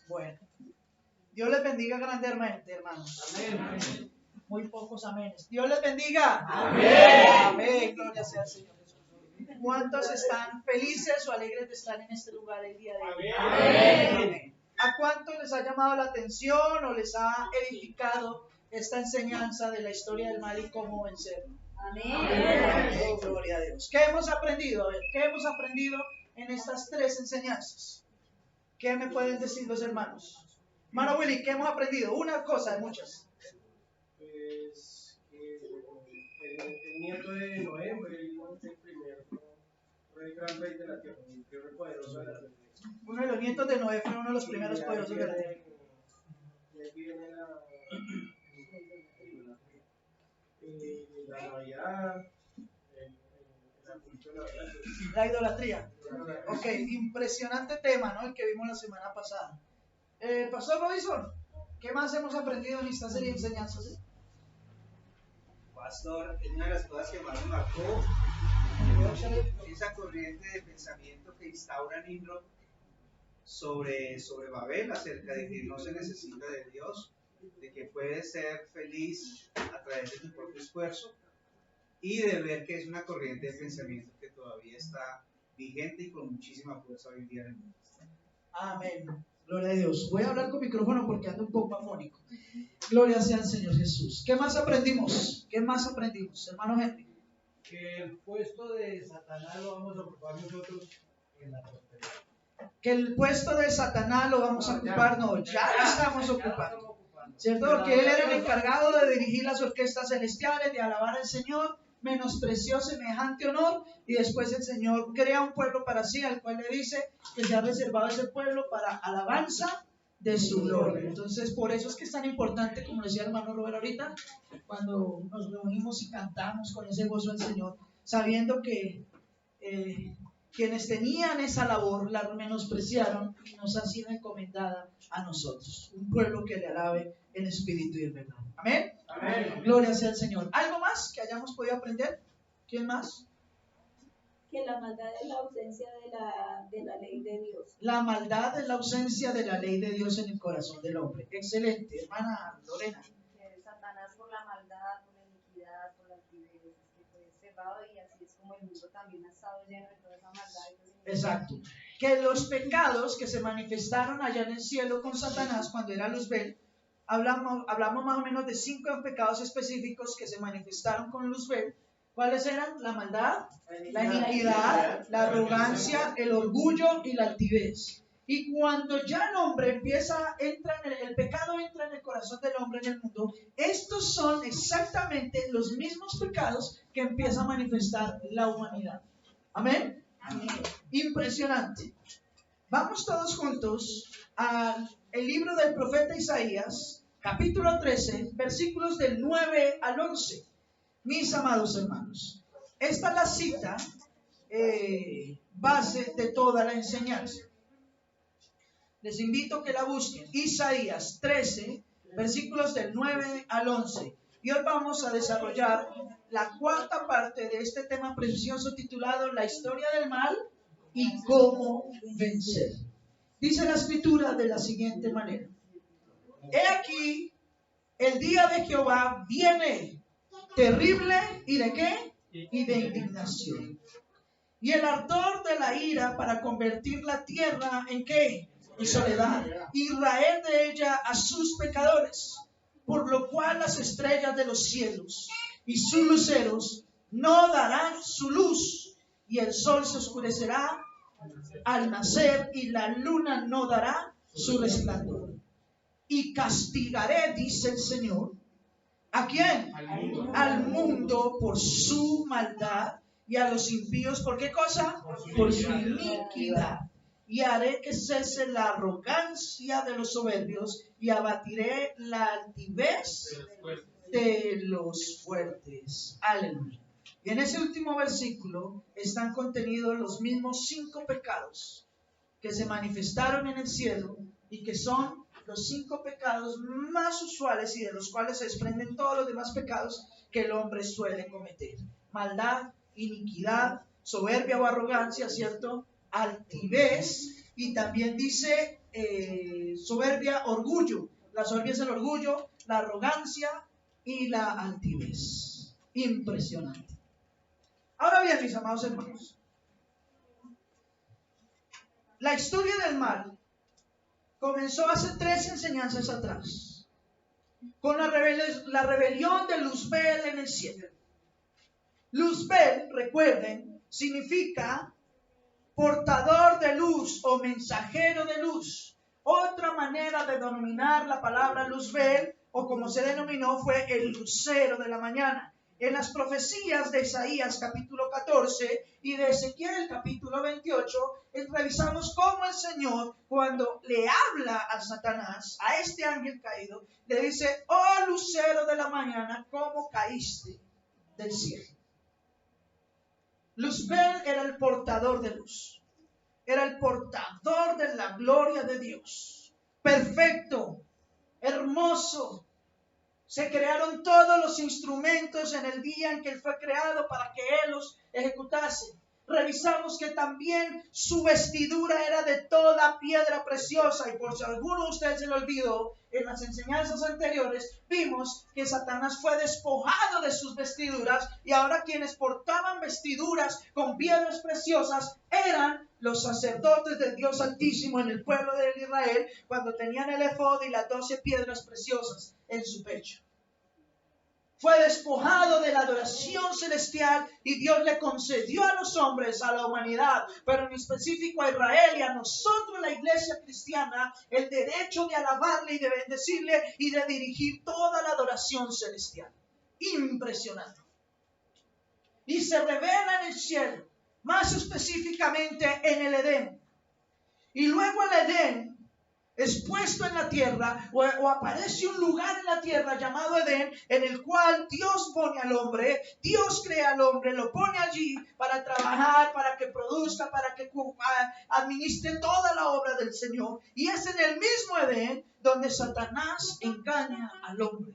Bueno, Dios les bendiga grandemente, hermanos. Amén. Muy pocos amenes. Dios les bendiga. Amén. Amén. Gloria sea al Señor Jesús. ¿Cuántos están felices o alegres de estar en este lugar el día de hoy? Amén. ¿A cuántos les ha llamado la atención o les ha edificado esta enseñanza de la historia del mal y cómo vencerlo? Amén. Gloria a Dios. ¿Qué hemos aprendido? A ver, ¿qué hemos aprendido en estas tres enseñanzas? ¿Qué me pueden decir los hermanos? Hermano Willy, ¿qué hemos aprendido? Una cosa de muchas. Pues que el nieto de Noé fue el primer gran rey de la tierra, el primer poderoso de la tierra. Uno de los nietos de Noé fue uno de los primeros poderosos de la tierra. Y ahí viene la Navidad, la cultura, la idolatría. Ok, impresionante tema, ¿no? El que vimos la semana pasada. Pastor Robinson, ¿qué más hemos aprendido en esta serie de enseñanzas? Pastor, una de las cosas que más me marcó esa corriente de pensamiento que instaura Nimrod sobre Babel, acerca de que no se necesita de Dios, de que puedes ser feliz a través de tu propio esfuerzo, y de ver que es una corriente de pensamiento que todavía está vigente y con muchísima fuerza hoy en día en el mundo. Amén. Gloria a Dios. Voy a hablar con micrófono porque ando un poco afónico. Gloria sea al Señor Jesús. ¿Qué más aprendimos? ¿Qué más aprendimos, hermano Henry? Que el puesto de Satanás lo vamos a ocupar nosotros en la prosperidad. Que el puesto de Satanás lo vamos a ocupar, no, ya lo estamos ocupando. ¿Cierto? Porque él era el encargado de dirigir las orquestas celestiales, de alabar al Señor, menospreció semejante honor, y después el Señor crea un pueblo para sí, al cual le dice que se ha reservado ese pueblo para alabanza de su gloria. Entonces, por eso es que es tan importante, como decía el hermano Robert ahorita, cuando nos reunimos y cantamos con ese gozo al Señor, sabiendo que quienes tenían esa labor la menospreciaron y nos ha sido encomendada a nosotros, un pueblo que le alabe en espíritu y en verdad. Amén. Amén. Gloria sea al Señor. ¿Algo más que hayamos podido aprender? ¿Quién más? Que la maldad es la ausencia de la ley de Dios. La maldad es la ausencia de la ley de Dios en el corazón del hombre. Excelente, hermana Lorena. Que Satanás por la maldad, por la iniquidad, por la altivez, que fue cerrado, y así es como el mundo también ha estado lleno de toda esa maldad. Exacto. Que los pecados que se manifestaron allá en el cielo con Satanás cuando era Luzbel, hablamos más o menos de 5 pecados específicos que se manifestaron con Luzbel. ¿Cuáles eran? La maldad, la iniquidad, la arrogancia, el orgullo y la altivez. Y cuando ya el hombre el pecado entra en el corazón del hombre en el mundo, estos son exactamente los mismos pecados que empieza a manifestar la humanidad. Amén. Amén. Impresionante. Vamos todos juntos al libro del profeta Isaías, capítulo 13, versículos del 9 al 11. Mis amados hermanos, esta es la cita base de toda la enseñanza. Les invito a que la busquen. Isaías 13, versículos del 9 al 11. Y hoy vamos a desarrollar la cuarta parte de este tema precioso titulado La historia del mal y cómo vencer. Dice la escritura de la siguiente manera: He aquí, el día de Jehová viene terrible, ¿y de qué? Y de indignación. Y el ardor de la ira para convertir la tierra ¿en qué? En soledad. Y raer de ella a sus pecadores. Por lo cual las estrellas de los cielos y sus luceros no darán su luz, y el sol se oscurecerá al nacer, y la luna no dará su resplandor. Y castigaré, dice el Señor, ¿a quién? Al mundo por su maldad, y a los impíos, ¿por qué cosa? Por su iniquidad. Y haré que cese la arrogancia de los soberbios, y abatiré la altivez de los fuertes. Aleluya. Y en ese último versículo están contenidos los mismos 5 pecados que se manifestaron en el cielo y que son los 5 pecados más usuales y de los cuales se desprenden todos los demás pecados que el hombre suele cometer: maldad, iniquidad, soberbia o arrogancia, ¿cierto? Altivez y también dice soberbia, orgullo. La soberbia es el orgullo, la arrogancia y la altivez. Impresionante. Ahora bien, mis amados hermanos, la historia del mal comenzó hace 3 enseñanzas atrás, con la rebelión de Luzbel en el cielo. Luzbel, recuerden, significa portador de luz o mensajero de luz. Otra manera de denominar la palabra Luzbel, o como se denominó, fue el lucero de la mañana. En las profecías de Isaías capítulo 14 y de Ezequiel capítulo 28, revisamos cómo el Señor, cuando le habla a Satanás, a este ángel caído, le dice: oh lucero de la mañana, ¿cómo caíste del cielo? Luzbel era el portador de luz, era el portador de la gloria de Dios, perfecto, hermoso. Se crearon todos los instrumentos en el día en que Él fue creado para que Él los ejecutase. Revisamos que también su vestidura era de toda piedra preciosa, y por si alguno de ustedes se lo olvidó, en las enseñanzas anteriores vimos que Satanás fue despojado de sus vestiduras, y ahora quienes portaban vestiduras con piedras preciosas eran los sacerdotes del Dios Altísimo en el pueblo de Israel, cuando tenían el efod y las 12 piedras preciosas en su pecho. Fue despojado de la adoración celestial y Dios le concedió a los hombres, a la humanidad, pero en específico a Israel y a nosotros, la iglesia cristiana, el derecho de alabarle y de bendecirle y de dirigir toda la adoración celestial. Impresionante. Y se revela en el cielo, más específicamente en el Edén. Y luego el Edén es puesto en la tierra, o aparece un lugar en la tierra llamado Edén, en el cual Dios pone al hombre, Dios crea al hombre, lo pone allí para trabajar, para que produzca, para que administre toda la obra del Señor. Y es en el mismo Edén donde Satanás engaña al hombre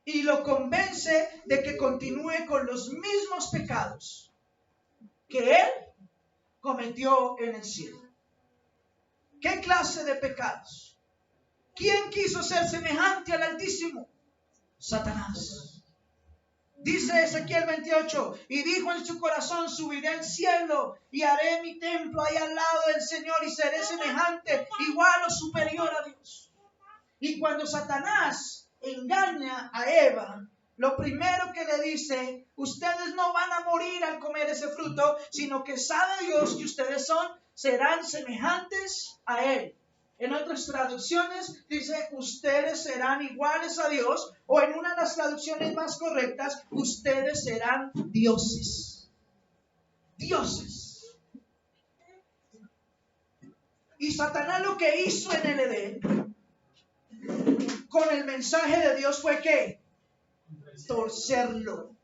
y lo convence de que continúe con los mismos pecados que él cometió en el cielo. ¿Qué clase de pecados? ¿Quién quiso ser semejante al Altísimo? Satanás. Dice Ezequiel 28, y dijo en su corazón: subiré al cielo y haré mi templo ahí al lado del Señor y seré semejante, igual o superior a Dios. Y cuando Satanás engaña a Eva, lo primero que le dice: ustedes no van a morir al comer ese fruto, sino que sabe Dios que ustedes serán semejantes a Él. En otras traducciones dice: ustedes serán iguales a Dios, o en una de las traducciones más correctas: ustedes serán dioses. Dioses. Y Satanás lo que hizo en el Edén con el mensaje de Dios fue ¿qué? Torcerlo,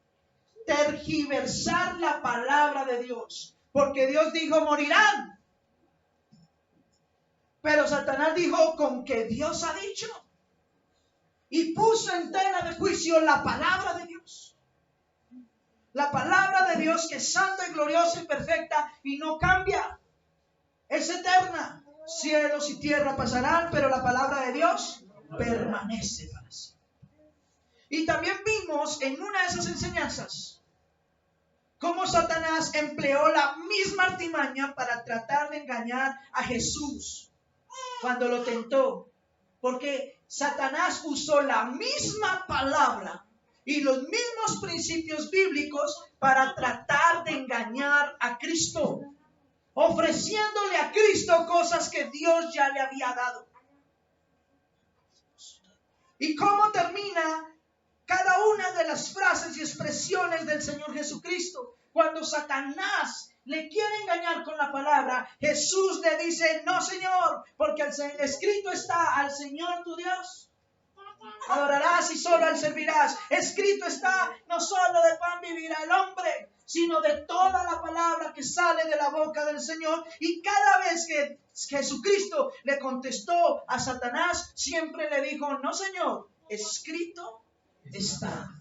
tergiversar la palabra de Dios, porque Dios dijo: morirán. Pero Satanás dijo: con que Dios ha dicho, y puso en tela de juicio la palabra de Dios. La palabra de Dios, que es santa y gloriosa y perfecta y no cambia, es eterna. Cielos y tierra pasarán, pero la palabra de Dios permanece para siempre. Y también vimos en una de esas enseñanzas cómo Satanás empleó la misma artimaña para tratar de engañar a Jesús cuando lo tentó, porque Satanás usó la misma palabra y los mismos principios bíblicos para tratar de engañar a Cristo, ofreciéndole a Cristo cosas que Dios ya le había dado. ¿Y cómo termina cada una de las frases y expresiones del Señor Jesucristo? Cuando Satanás le quiere engañar con la palabra, Jesús le dice: no, Señor, porque escrito está: al Señor tu Dios adorarás y solo a Él servirás. Escrito está: no solo de pan vivirá el hombre, sino de toda la palabra que sale de la boca del Señor. Y cada vez que Jesucristo le contestó a Satanás, siempre le dijo: no, Señor, escrito está.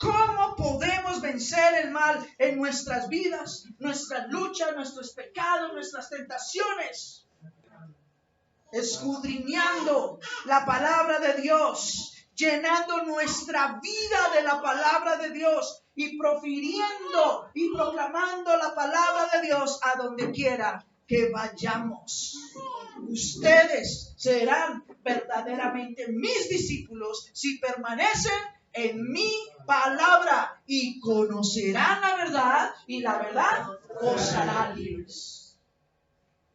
¿Cómo podemos vencer el mal en nuestras vidas, nuestras luchas, nuestros pecados, nuestras tentaciones? Escudriñando la palabra de Dios, llenando nuestra vida de la palabra de Dios y profiriendo y proclamando la palabra de Dios a donde quiera que vayamos. Ustedes serán verdaderamente mis discípulos si permanecen en mi palabra y conocerán la verdad y la verdad os hará libres.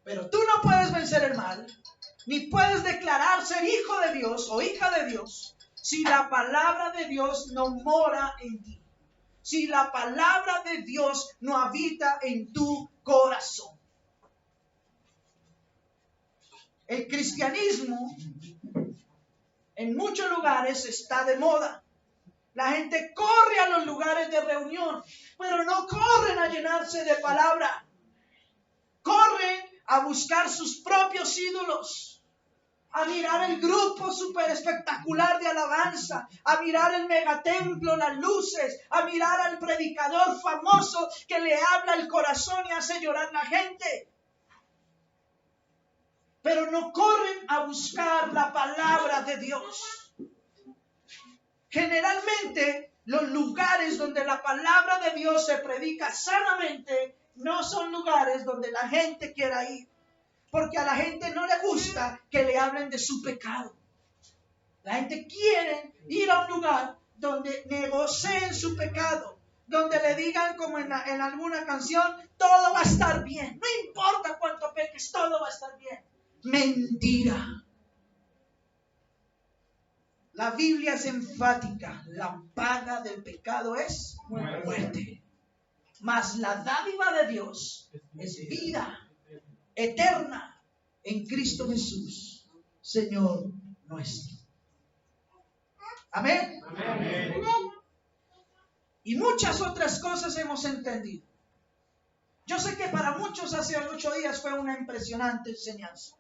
Pero tú no puedes vencer el mal, ni puedes declarar ser hijo de Dios o hija de Dios si la palabra de Dios no mora en ti, si la palabra de Dios no habita en tu corazón. El cristianismo en muchos lugares está de moda. La gente corre a los lugares de reunión, pero no corren a llenarse de palabra. Corren a buscar sus propios ídolos, a mirar el grupo súper espectacular de alabanza, a mirar el megatemplo, las luces, a mirar al predicador famoso que le habla el corazón y hace llorar a la gente. Pero no corren a buscar la palabra de Dios. Generalmente, los lugares donde la palabra de Dios se predica sanamente no son lugares donde la gente quiera ir, porque a la gente no le gusta que le hablen de su pecado. La gente quiere ir a un lugar donde negocien su pecado, donde le digan como en alguna canción, todo va a estar bien, no importa cuánto peques, todo va a estar bien. Mentira. La Biblia es enfática, la paga del pecado es muerte. Mas la dádiva de Dios es vida eterna en Cristo Jesús, Señor nuestro. Amén. Amén. Y muchas otras cosas hemos entendido. Yo sé que para muchos hace 8 días fue una impresionante enseñanza.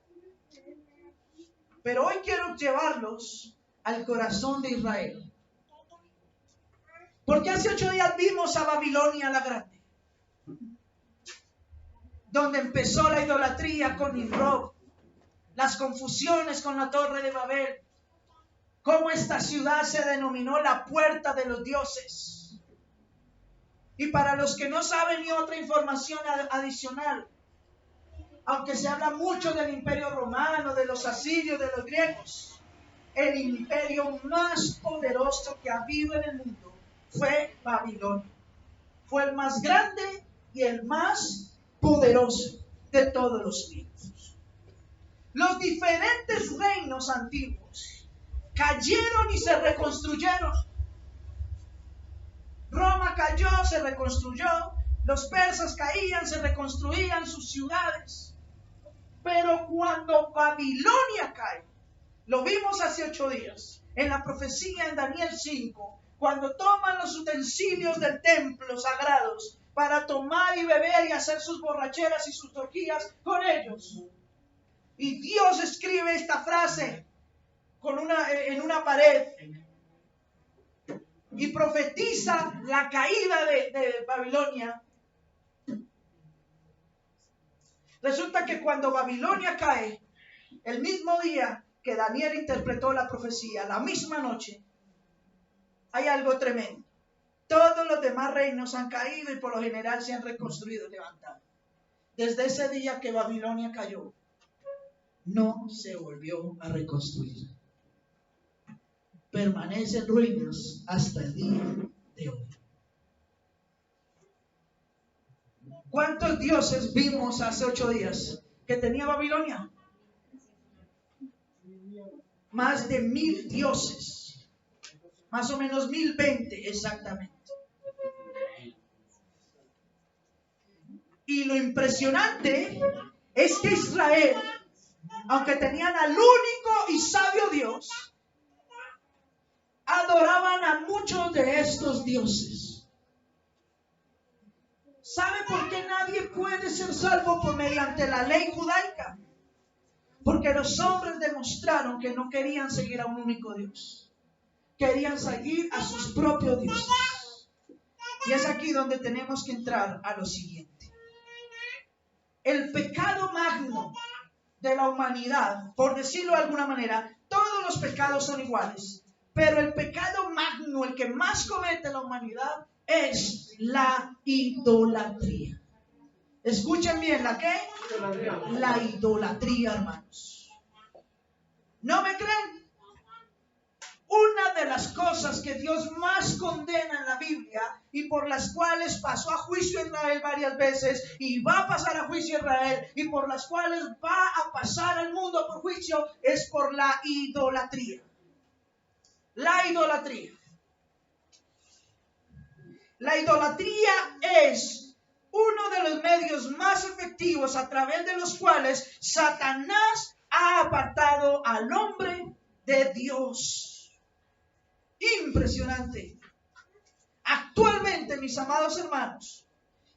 Pero hoy quiero llevarlos al corazón de Israel. Porque hace 8 días vimos a Babilonia la Grande, donde empezó la idolatría con Nimrod, las confusiones con la Torre de Babel, cómo esta ciudad se denominó la puerta de los dioses. Y para los que no saben ni otra información adicional, aunque se habla mucho del imperio romano, de los asirios, de los griegos, el imperio más poderoso que ha habido en el mundo fue Babilonia. Fue el más grande y el más poderoso de todos los tiempos. Los diferentes reinos antiguos cayeron y se reconstruyeron. Roma cayó, se reconstruyó. Los persas caían, se reconstruían sus ciudades. Pero cuando Babilonia cae, lo vimos hace 8 días, en la profecía en Daniel 5, cuando toman los utensilios del templo sagrados para tomar y beber y hacer sus borracheras y sus orgías con ellos. Y Dios escribe esta frase en una pared y profetiza la caída de Babilonia. Resulta que cuando Babilonia cae, el mismo día que Daniel interpretó la profecía, la misma noche, hay algo tremendo. Todos los demás reinos han caído y por lo general se han reconstruido y levantado. Desde ese día que Babilonia cayó, no se volvió a reconstruir. Permanece en ruinas hasta el día de hoy. ¿Cuántos dioses vimos hace 8 días que tenía Babilonia? Más de 1000 dioses. Más o menos 1020 exactamente. Y lo impresionante es que Israel, aunque tenían al único y sabio Dios, adoraban a muchos de estos dioses. ¿Sabe por qué nadie puede ser salvo mediante la ley judaica? Porque los hombres demostraron que no querían seguir a un único Dios. Querían seguir a sus propios dioses. Y es aquí donde tenemos que entrar a lo siguiente. El pecado magno de la humanidad, por decirlo de alguna manera, todos los pecados son iguales, pero el pecado magno, el que más comete la humanidad, es la idolatría. Escuchen bien, ¿la qué? La idolatría, hermanos. ¿No me creen? Una de las cosas que Dios más condena en la Biblia y por las cuales pasó a juicio a Israel varias veces y va a pasar a juicio a Israel y por las cuales va a pasar al mundo por juicio es por la idolatría. La idolatría. La idolatría es uno de los medios más efectivos a través de los cuales Satanás ha apartado al hombre de Dios. Impresionante. Actualmente, mis amados hermanos,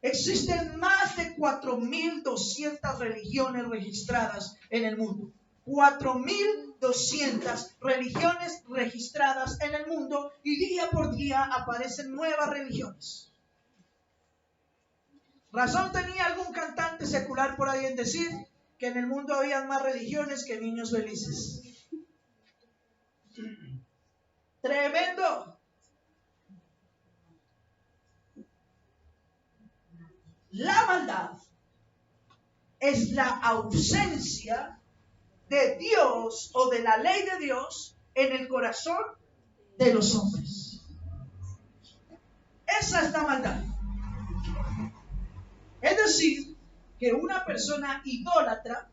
existen más de 4.200 religiones registradas en el mundo. 4.200 religiones registradas en el mundo y día por día aparecen nuevas religiones. Razón tenía algún cantante secular por ahí en decir que en el mundo había más religiones que niños felices. Tremendo. La maldad es la ausencia de Dios o de la ley de Dios en el corazón de los hombres. Esa es la maldad. Es decir, que una persona idólatra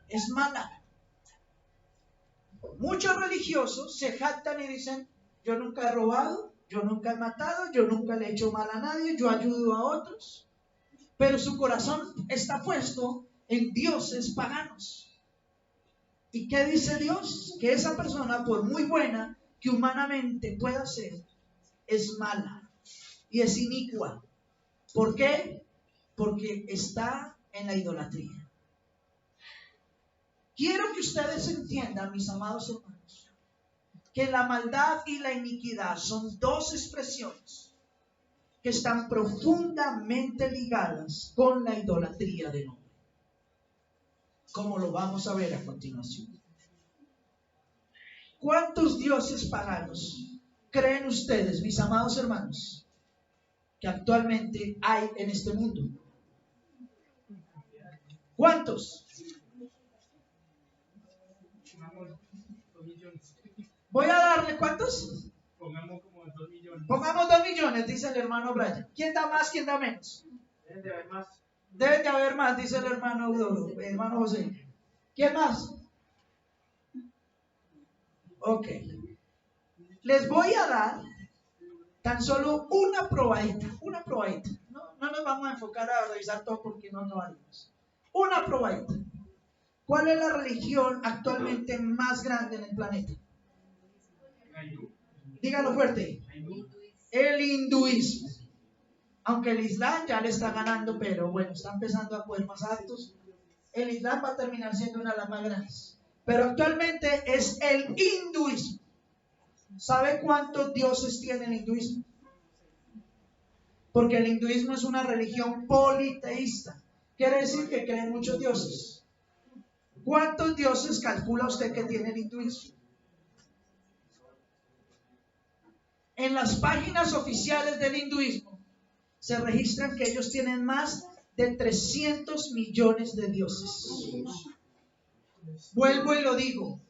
es mala. Muchos religiosos se jactan y dicen, yo nunca he robado, yo nunca he matado, yo nunca le he hecho mal a nadie, yo ayudo a otros. Pero su corazón está puesto en dioses paganos. ¿Y qué dice Dios? Que esa persona, por muy buena que humanamente pueda ser, es mala y es inicua. ¿Por qué? Porque está en la idolatría. Quiero que ustedes entiendan, mis amados hermanos, que la maldad y la iniquidad son dos expresiones que están profundamente ligadas con la idolatría del hombre, como lo vamos a ver a continuación. ¿Cuántos dioses paganos creen ustedes, mis amados hermanos, que actualmente hay en este mundo? ¿Cuántos? Voy a darle, ¿cuántos? Pongamos como 2 millones. Pongamos 2 millones, dice el hermano Brian. ¿Quién da más, quién da menos? Deben de haber más. Debe de haber más, dice el hermano Eudoro, el hermano José. ¿Quién más? Ok. Les voy a dar tan solo una probadita. No nos vamos a enfocar a revisar todo porque no acabaremos. Una probadita. ¿Cuál es la religión actualmente más grande en el planeta? Dígalo fuerte. El hinduismo. Aunque el Islam ya le está ganando, pero bueno, está empezando a poder más altos. El Islam va a terminar siendo una de las más grandes. Pero actualmente es el hinduismo. ¿Sabe cuántos dioses tiene el hinduismo? Porque el hinduismo es una religión politeísta. Quiere decir que creen muchos dioses. ¿Cuántos dioses calcula usted que tiene el hinduismo? En las páginas oficiales del hinduismo se registran que ellos tienen más de 300 millones de dioses. Vuelvo y lo digo.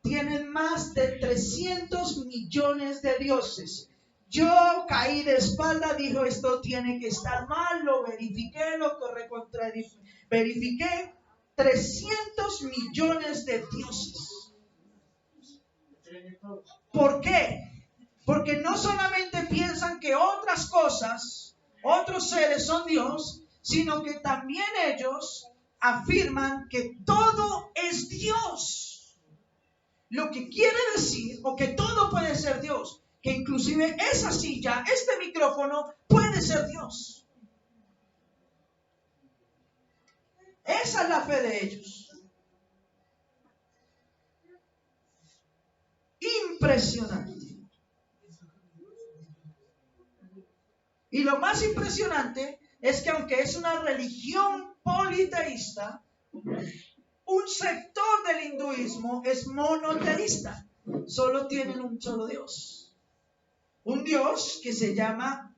Tienen más de 300 millones de dioses. Yo caí de espalda, dijo, esto tiene que estar mal, lo verifiqué, verifiqué 300 millones de dioses. ¿Por qué? Porque no solamente piensan que otras cosas, otros seres son Dios, sino que también ellos afirman que todo es Dios. Lo que quiere decir, o que todo puede ser Dios, que inclusive esa silla, este micrófono, puede ser Dios. Esa es la fe de ellos. Impresionante. Y lo más impresionante es que aunque es una religión politeísta, un sector del hinduismo es monoteísta. Solo tienen un solo Dios. Un Dios que se llama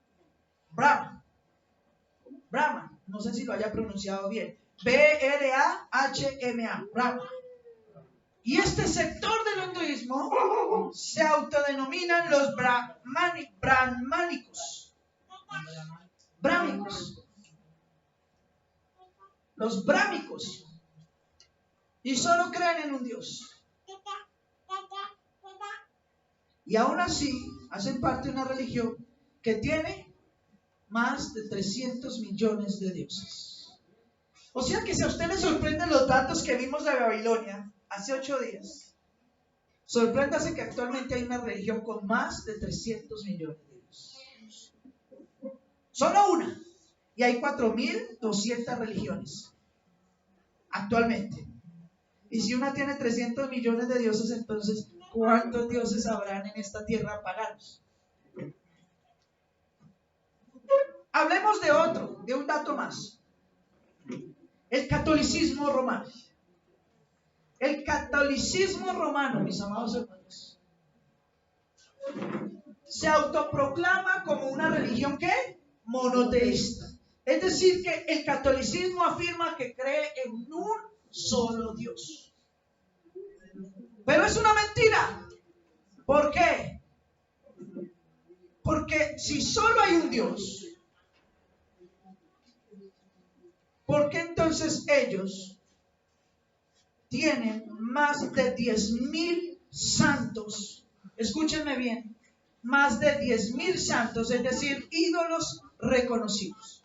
Brahma. Brahma, no sé si lo haya pronunciado bien. B-R-A-H-M-A, Brahma. Y este sector del hinduismo se autodenominan los brahmánicos. Brámicos. Los brámicos. Y solo creen en un Dios. Y aún así hacen parte de una religión que tiene más de 300 millones de dioses. O sea que si a usted le sorprenden los datos que vimos de Babilonia hace 8 días, sorpréndase que actualmente hay una religión con más de 300 millones de dioses. Solo una. Y hay 4.200 religiones actualmente. Y si una tiene 300 millones de dioses, entonces, ¿cuántos dioses habrán en esta tierra paganos? Hablemos de un dato más. El catolicismo romano. El catolicismo romano, mis amados hermanos, se autoproclama como una religión ¿qué? Monoteísta. Es decir, que el catolicismo afirma que cree en un solo Dios. Pero es una mentira. ¿Por qué? Porque si solo hay un Dios, ¿por qué entonces ellos tienen más de 10,000 santos? Escúchenme bien, más de 10,000 santos, es decir, ídolos reconocidos.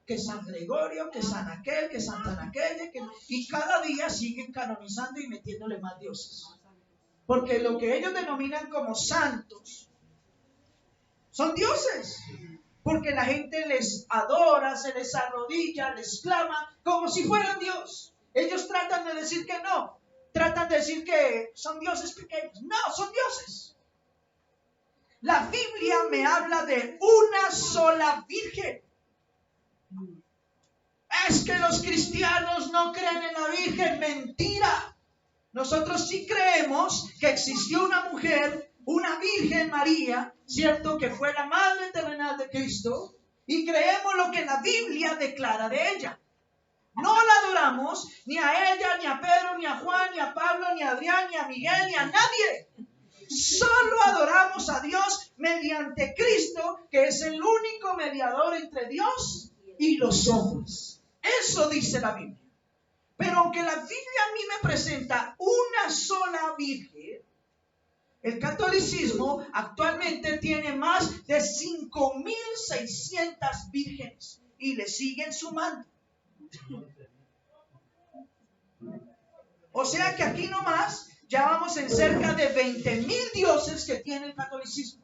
Que San Gregorio, que San aquel, que Santa aquella, y cada día siguen canonizando y metiéndole más dioses. Porque lo que ellos denominan como santos son dioses. Porque la gente les adora, se les arrodilla, les clama como si fueran Dios. Ellos tratan de decir que no. Tratan de decir que son dioses pequeños. No, son dioses. La Biblia me habla de una sola virgen. Es que los cristianos no creen en la Virgen. Mentira. Nosotros sí creemos que existió una mujer, una Virgen María, ¿cierto? Que fue la madre terrenal de Cristo. Y creemos lo que la Biblia declara de ella. No la adoramos ni a ella, ni a Pedro, ni a Juan, ni a Pablo, ni a Adrián, ni a Miguel, ni a nadie. Solo adoramos a Dios mediante Cristo, que es el único mediador entre Dios y los hombres. Eso dice la Biblia. Pero aunque la Biblia a mí me presenta una sola virgen, el catolicismo actualmente tiene más de 5,600 vírgenes y le siguen sumando. O sea que aquí nomás ya vamos en cerca de 20,000 dioses que tiene el catolicismo.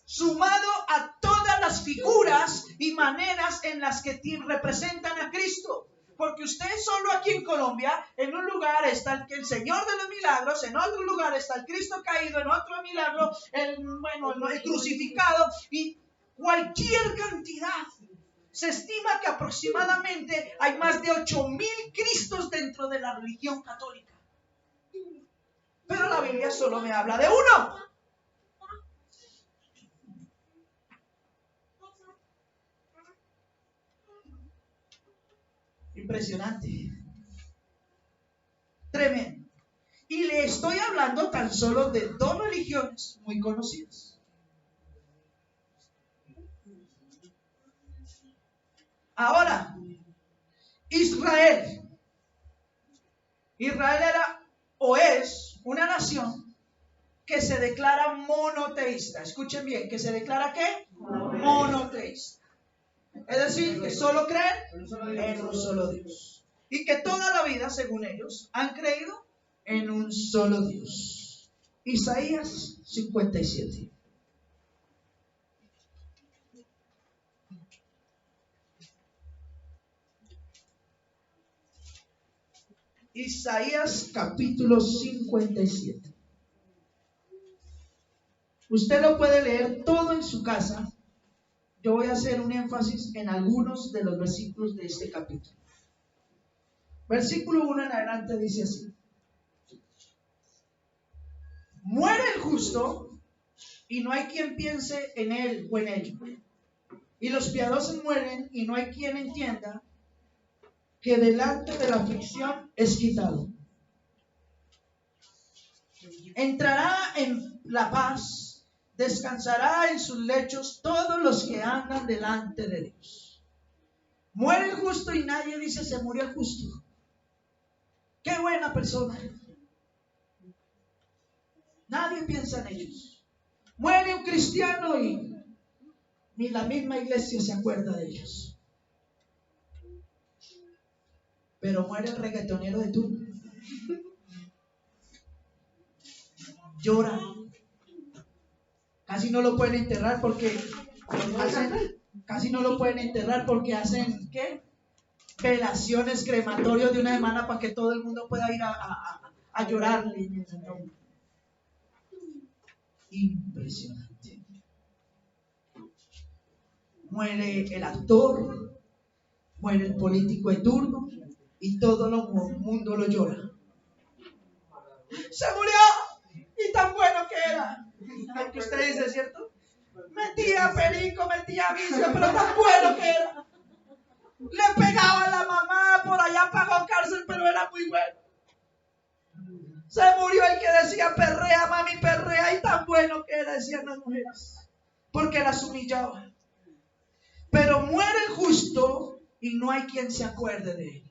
Sumado a todas las figuras y maneras en las que representan a Cristo. Porque usted solo aquí en Colombia, en un lugar está el Señor de los Milagros, en otro lugar está el Cristo caído, en otro milagro, el crucificado y cualquier cantidad. Se estima que aproximadamente hay más de 8,000 Cristos dentro de la religión católica. Pero la Biblia solo me habla de uno. Impresionante. Tremendo. Y le estoy hablando tan solo de 2 religiones muy conocidas. Ahora, Israel. Israel era o es una nación que se declara monoteísta. Escuchen bien, que se declara ¿qué? Monoteísta. Es decir, que solo creen en un solo Dios. Y que toda la vida, según ellos, han creído en un solo Dios. Isaías 57. Isaías capítulo 57. Usted lo puede leer todo en su casa yo voy a hacer un énfasis en algunos de los versículos de este capítulo. Versículo 1 en adelante dice así: muere el justo y no hay quien piense en él o en ello. Y los piadosos mueren y no hay quien entienda que delante de la aflicción es quitado. Entrará en la paz, descansará en sus lechos todos los que andan delante de Dios. Muere el justo y nadie dice se murió el justo. Qué buena persona. Nadie piensa en ellos. Muere un cristiano y ni la misma iglesia se acuerda de ellos. Pero muere el reggaetonero de turno. Llora. Casi no lo pueden enterrar porque hacen ¿qué? Velaciones, crematorios de una semana para que todo el mundo pueda ir a llorarle. Impresionante. Muere el actor, muere el político de turno y todo el mundo lo llora. Se murió y tan bueno que era. Lo que usted dice, ¿cierto? Metía perico, metía vicio, pero tan bueno que era. Le pegaba a la mamá, por allá pagó cárcel, pero era muy bueno. Se murió el que decía perrea, mami, perrea, y tan bueno que era, decían las mujeres, porque las humillaba. Pero muere el justo y no hay quien se acuerde de él.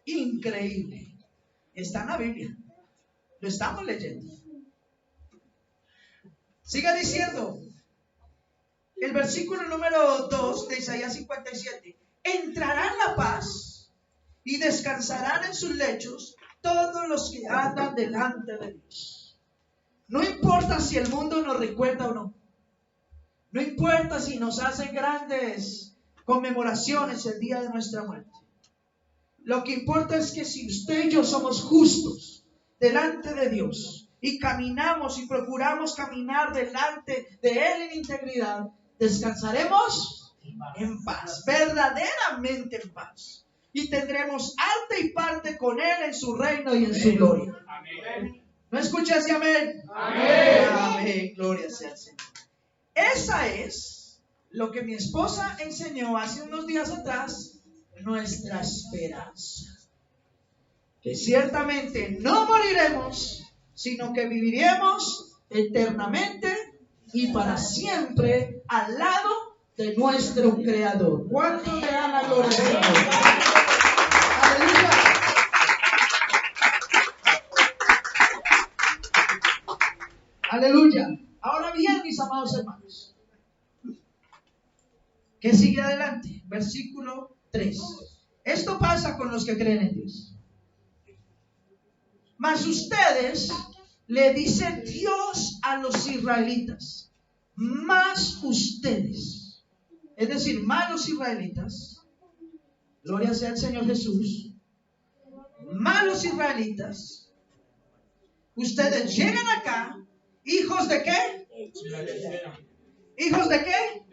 Increíble. Está en la Biblia. Lo estamos leyendo. Sigue diciendo el versículo número 2 de Isaías 57. Entrarán la paz y descansarán en sus lechos todos los que andan delante de Dios. No importa si el mundo nos recuerda o no. No importa si nos hacen grandes conmemoraciones el día de nuestra muerte. Lo que importa es que si usted y yo somos justos delante de Dios y caminamos y procuramos caminar delante de Él en integridad, descansaremos en paz, verdaderamente en paz. Y tendremos arte y parte con Él en su reino y en su gloria. Amén. ¿No escuchas ese amén? Amén. Amén. Gloria sea al Señor. Esa es lo que mi esposa enseñó hace unos días atrás, nuestra esperanza. Que ciertamente no moriremos, sino que viviremos eternamente y para siempre al lado de nuestro Creador. ¿Cuántos le dan la gloria al Señor? Aleluya. Aleluya. Ahora bien, mis amados hermanos, ¿qué sigue adelante? Versículo 3. Esto pasa con los que creen en Dios. Mas ustedes, le dice Dios a los israelitas, más ustedes, es decir, más los israelitas, gloria sea al Señor Jesús, más los israelitas, ustedes llegan acá, ¿hijos de qué? ¿Hijos de qué?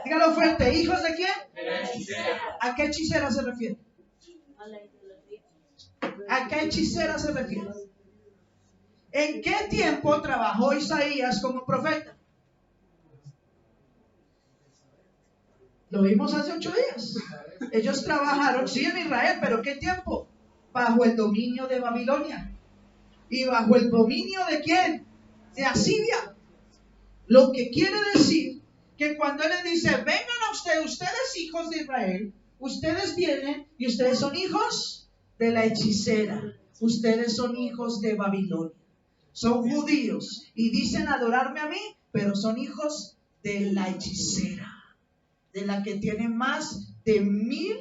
Dígalo fuerte, ¿hijos de quién? ¿A qué hechicera se refiere? ¿A qué hechicera se refiere? ¿En qué tiempo trabajó Isaías como profeta? Lo vimos hace 8 días. Ellos trabajaron, sí, en Israel, pero ¿qué tiempo? Bajo el dominio de Babilonia. ¿Y bajo el dominio de quién? De Asiria. Lo que quiere decir que cuando Él les dice, vengan a ustedes hijos de Israel, ustedes vienen y ustedes son hijos de la hechicera. Ustedes son hijos de Babilonia. Son judíos y dicen adorarme a mí, pero son hijos de la hechicera, de la que tiene más de 1000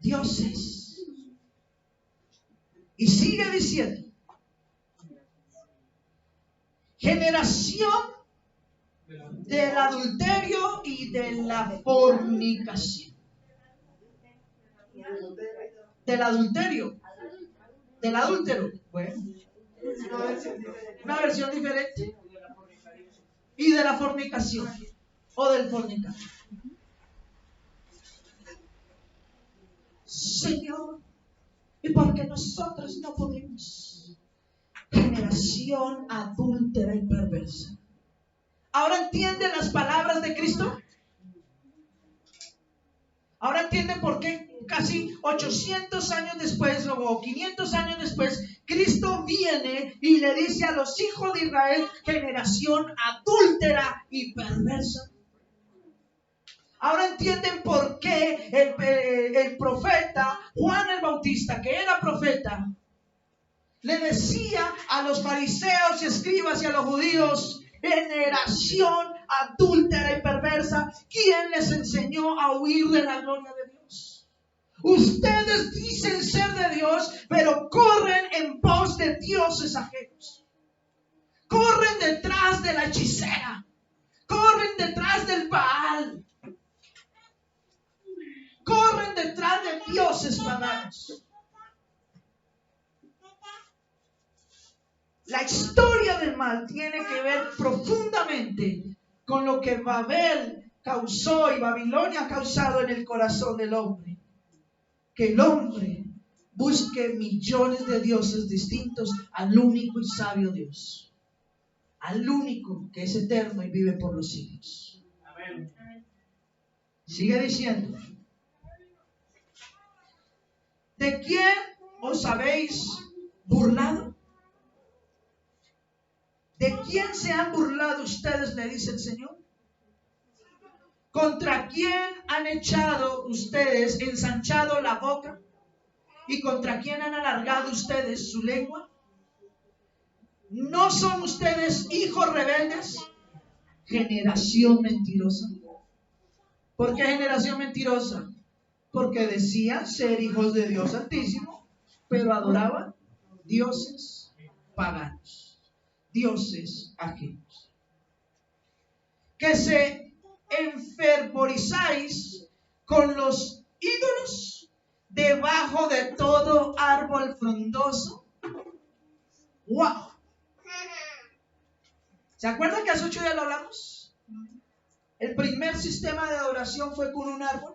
dioses. Y sigue diciendo, generación del adulterio y de la fornicación. Del adulterio. Del adúltero. Bueno, una versión diferente. y de la fornicación o del fornicario. Señor, ¿y por qué nosotros no podemos? Generación adúltera y perversa. ¿Ahora entienden las palabras de Cristo? ¿Ahora entienden por qué casi 800 años después o 500 años después Cristo viene y le dice a los hijos de Israel, generación adúltera y perversa? Ahora entienden por qué el profeta Juan el Bautista, que era profeta, le decía a los fariseos y escribas y a los judíos, generación adúltera y perversa, ¿quién les enseñó a huir de la gloria de Dios? Ustedes dicen ser de Dios, pero corren en pos de dioses ajenos. Corren detrás de la hechicera. Corren detrás del Baal. Corren detrás de dioses paganos. La historia del mal tiene que ver profundamente con lo que Babel causó y Babilonia ha causado en el corazón del hombre. Que el hombre busque millones de dioses distintos al único y sabio Dios. Al único que es eterno y vive por los siglos. Amén. Sigue diciendo. ¿De quién os habéis burlado? ¿De quién se han burlado ustedes? Le dice el Señor. ¿Contra quién han echado ustedes, ensanchado la boca? ¿Y contra quién han alargado ustedes su lengua? ¿No son ustedes hijos rebeldes? Generación mentirosa. ¿Por qué generación mentirosa? Porque decían ser hijos de Dios Altísimo, pero adoraban dioses paganos, dioses ajenos. Que se enfervorizáis con los ídolos debajo de todo árbol frondoso. ¡Wow! ¿Se acuerdan que hace 8 días lo hablamos? El primer sistema de adoración fue con un árbol,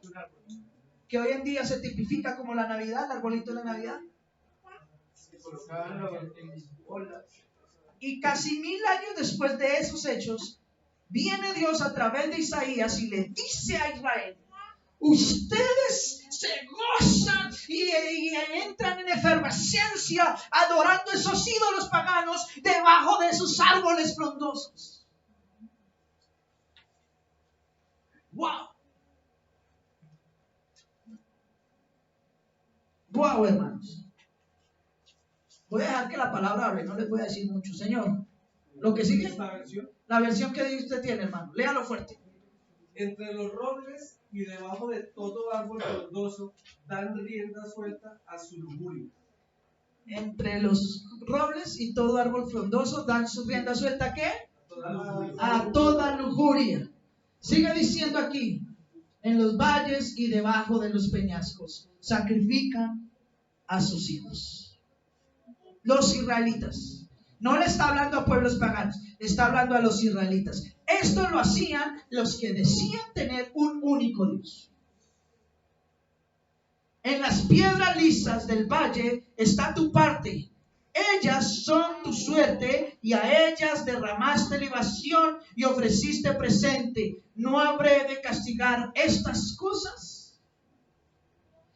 que hoy en día se tipifica como la Navidad, el arbolito de la Navidad. Y casi 1000 años después de esos hechos, viene Dios a través de Isaías y le dice a Israel, ustedes se gozan y entran en efervescencia adorando esos ídolos paganos debajo de esos árboles frondosos. ¡Wow! ¡Wow, hermanos! Voy a dejar que la palabra hable, no les voy a decir mucho, Señor. Lo que sigue es la versión que usted tiene, hermano. Léalo fuerte. Entre los robles y debajo de todo árbol frondoso dan rienda suelta a su lujuria. Entre los robles y todo árbol frondoso dan su rienda suelta ¿a qué? A toda lujuria. Sigue diciendo aquí, en los valles y debajo de los peñascos sacrifican a sus hijos. Los israelitas. No le está hablando a pueblos paganos, le está hablando a los israelitas. Esto lo hacían los que decían tener un único Dios. En las piedras lisas del valle está tu parte. Ellas son tu suerte y a ellas derramaste libación y ofreciste presente. ¿No habré de castigar estas cosas?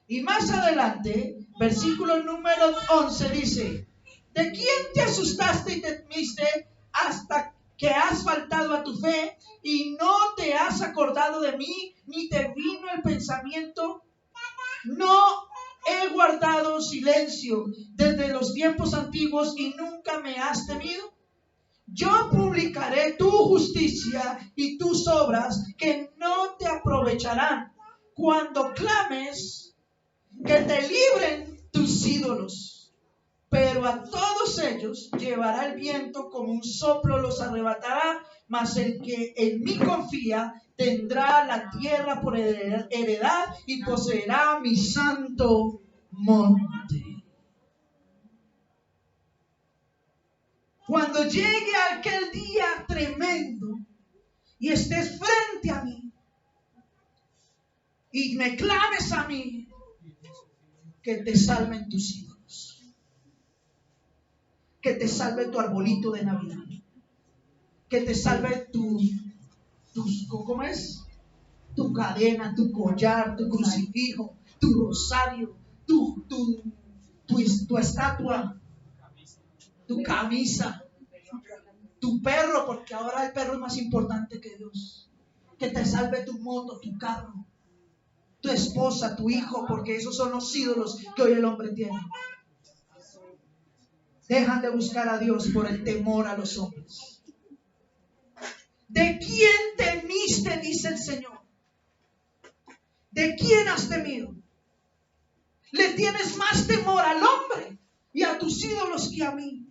Y más adelante, versículo número 11 dice, ¿de quién te asustaste y temiste hasta que has faltado a tu fe y no te has acordado de mí, ni te vino el pensamiento? No he guardado silencio desde los tiempos antiguos y nunca me has temido. Yo publicaré tu justicia y tus obras que no te aprovecharán cuando clames que te libren tus ídolos. Pero a todos ellos llevará el viento, como un soplo los arrebatará, mas el que en mí confía tendrá la tierra por heredad y poseerá mi santo monte. Cuando llegue aquel día tremendo, y estés frente a mí y me clames a mí, que te salven tus ídolos, que te salve tu arbolito de Navidad, que te salve ¿cómo es? Tu cadena, tu collar, tu crucifijo, tu rosario, tu estatua, tu camisa, tu perro, porque ahora el perro es más importante que Dios. Que te salve tu moto, tu carro, tu esposa, tu hijo, porque esos son los ídolos que hoy el hombre tiene. Dejan de buscar a Dios por el temor a los hombres. ¿De quién temiste? Dice el Señor. ¿De quién has temido? Le tienes más temor al hombre y a tus ídolos que a mí.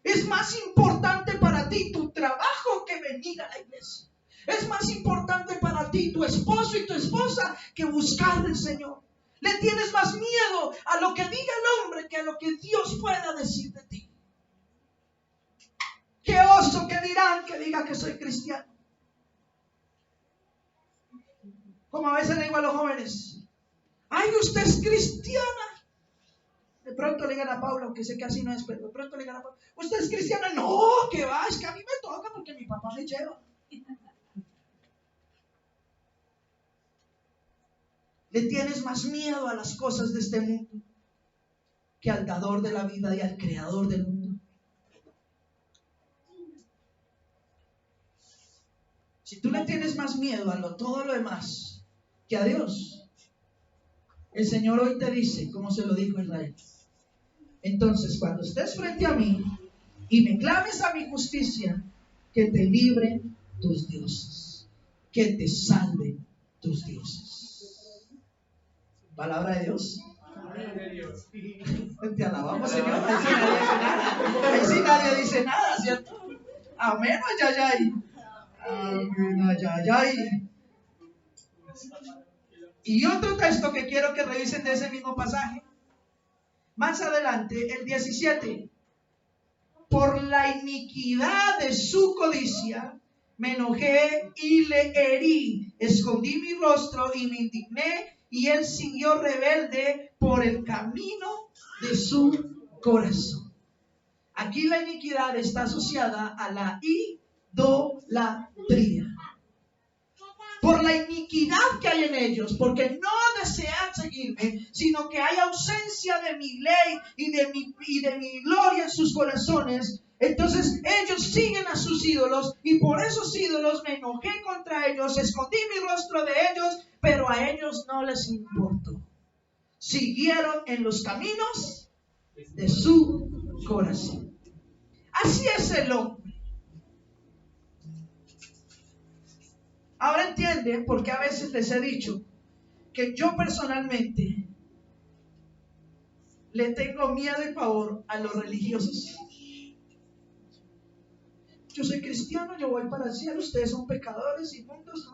Es más importante para ti tu trabajo que venir a la iglesia. Es más importante para ti tu esposo y tu esposa que buscar al Señor. Le tienes más miedo a lo que diga el hombre que a lo que Dios pueda decir de ti. Qué oso que dirán que diga que soy cristiano. Como a veces le digo a los jóvenes: ay, usted es cristiana. De pronto le digan a Paula, aunque sé que así no es, pero de pronto le digan a Paula: ¿usted es cristiana? No, que va, es que a mí me toca porque mi papá me lleva. Le tienes más miedo a las cosas de este mundo que al dador de la vida y al creador del mundo. Si tú le tienes más miedo a todo lo demás que a Dios, el Señor hoy te dice, como se lo dijo a Israel: entonces cuando estés frente a mí y me clames a mi justicia, que te libren tus dioses, que te salven tus dioses. Palabra de Dios. Te alabamos, Señor. Ahí sí nadie dice nada, ¿cierto? Amén, ayayay. Amén, ayayay. Y otro texto que quiero que revisen de ese mismo pasaje. Más adelante, el 17. Por la iniquidad de su codicia me enojé y le herí. Escondí mi rostro y me indigné, y él siguió rebelde por el camino de su corazón. Aquí la iniquidad está asociada a la idolatría. Por la iniquidad que hay en ellos, porque no desean seguirme, sino que hay ausencia de mi ley y de mi gloria en sus corazones. Entonces ellos siguen a sus ídolos, y por esos ídolos me enojé contra ellos, escondí mi rostro de ellos, pero a ellos no les importó. Siguieron en los caminos de su corazón. Así es el hombre. Ahora entienden por qué a veces les he dicho que yo personalmente le tengo miedo y pavor a los religiosos. Yo soy cristiano, yo voy para el cielo, ustedes son pecadores, inmundos,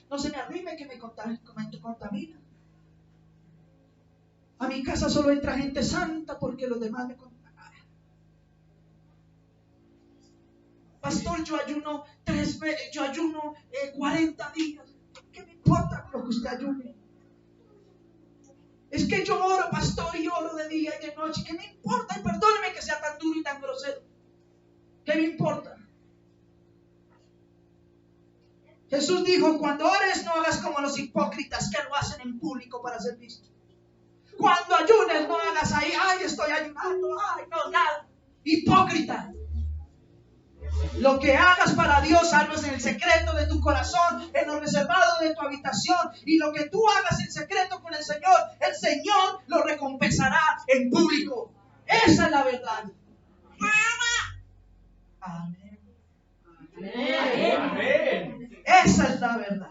no se me arrime que me contamina. A mi casa solo entra gente santa porque los demás me contaminan. Pastor, yo ayuno 40 días. ¿Qué me importa lo que usted ayune? Es que yo oro, pastor, y oro de día y de noche. ¿Qué me importa? Y perdóneme que sea tan duro y tan grosero. ¿Qué me importa? Jesús dijo: cuando ores no hagas como los hipócritas que lo hacen en público para ser visto. Cuando ayunes no hagas ahí: ay, estoy ayunando, ay, no, nada. Hipócrita. Lo que hagas para Dios, hazlo en el secreto de tu corazón, en lo reservado de tu habitación. Y lo que tú hagas en secreto con el Señor lo recompensará en público. Esa es la verdad. Amén. Amén. Esa es la verdad.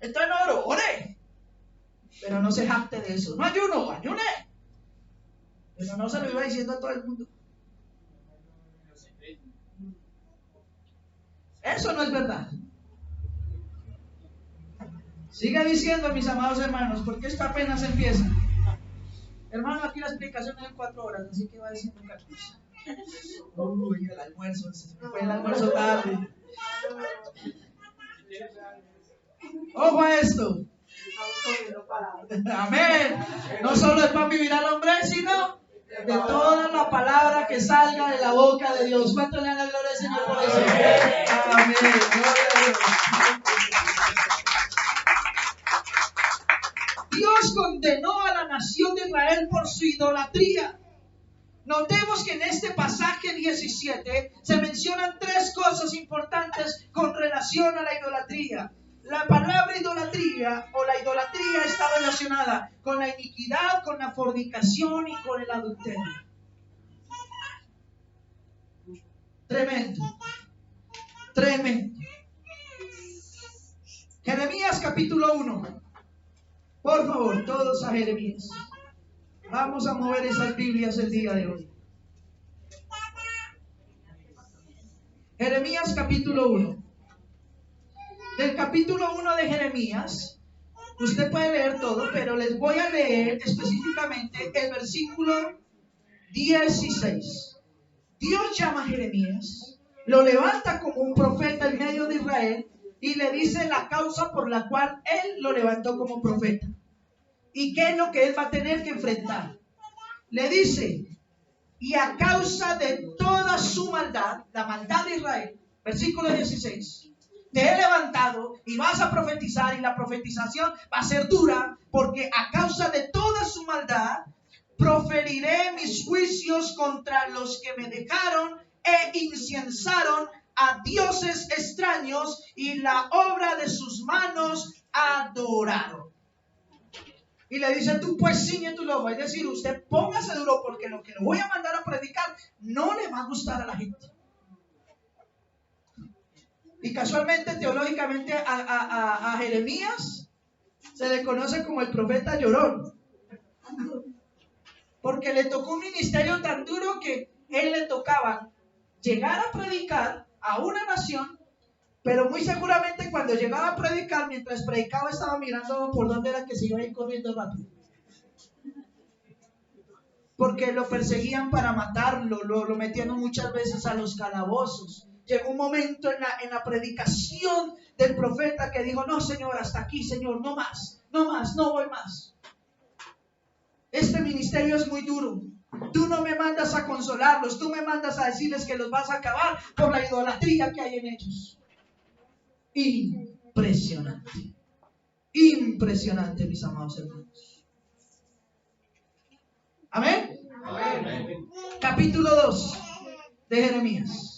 Entonces no ore, pero no se jacte de eso. No ayune. Pero no se lo iba diciendo a todo el mundo. Eso no es verdad. Siga diciendo, mis amados hermanos, porque esto apenas empieza. Hermano, aquí la explicación es en 4 horas, así que va diciendo cada cosa. Uy, el almuerzo, se me fue el almuerzo tarde. Ojo a esto. Amén. No solo de pan vivirá el hombre, sino de toda la palabra que salga de la boca de Dios. ¿Cuánto le dan la gloria al Señor por eso? Amén. Gloria a Dios. Dios condenó a la nación de Israel por su idolatría. Notemos que en este pasaje 17 se mencionan tres cosas importantes con relación a la idolatría. La palabra idolatría o la idolatría está relacionada con la iniquidad, con la fornicación y con el adulterio. Tremendo. Tremendo. Jeremías capítulo 1. Por favor, todos a Jeremías. Vamos a mover esas Biblias el día de hoy. Jeremías capítulo 1. Del capítulo 1 de Jeremías, usted puede leer todo, pero les voy a leer específicamente el versículo 16. Dios llama a Jeremías, lo levanta como un profeta en medio de Israel y le dice la causa por la cual él lo levantó como profeta. ¿Y qué es lo que él va a tener que enfrentar? Le dice, y a causa de toda su maldad, la maldad de Israel, versículo 16, te he levantado y vas a profetizar, y la profetización va a ser dura, porque a causa de toda su maldad, proferiré mis juicios contra los que me dejaron e incensaron a dioses extraños y la obra de sus manos adoraron. Y le dice, tú pues ciñe tu lomo, es decir, usted póngase duro porque lo que le voy a mandar a predicar no le va a gustar a la gente. Y casualmente, teológicamente, a Jeremías se le conoce como el profeta llorón. Porque le tocó un ministerio tan duro que él le tocaba llegar a predicar a una nación, pero muy seguramente cuando llegaba a predicar, mientras predicaba estaba mirando por dónde era que se iba a ir corriendo rápido. Porque lo perseguían para matarlo, lo metían muchas veces a los calabozos. Llegó un momento en la predicación del profeta que dijo, no Señor, hasta aquí Señor, no más, no voy más. Este ministerio es muy duro. Tú no me mandas a consolarlos, tú me mandas a decirles que los vas a acabar por la idolatría que hay en ellos. Impresionante. Impresionante, mis amados hermanos. ¿Amén? Amén. Capítulo 2 de Jeremías.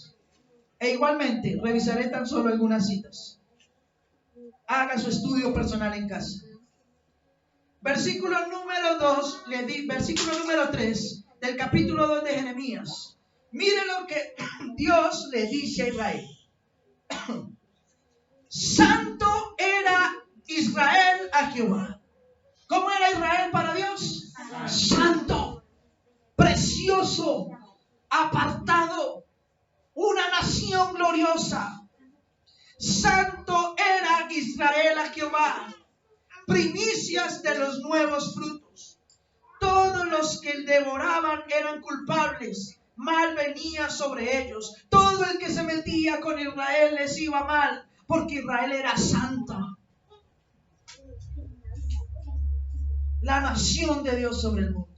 E igualmente, revisaré tan solo algunas citas. Haga su estudio personal en casa. Versículo número 2, versículo número 3 del capítulo 2 de Jeremías. Mire lo que Dios le dice a Israel. Santo era Israel a Jehová. ¿Cómo era Israel para Dios? Santo, precioso, apartado, una nación gloriosa. Santo era Israel a Jehová. Primicias de los nuevos frutos. Todos los que devoraban eran culpables. Mal venía sobre ellos. Todo el que se metía con Israel les iba mal, porque Israel era santa. La nación de Dios sobre el mundo.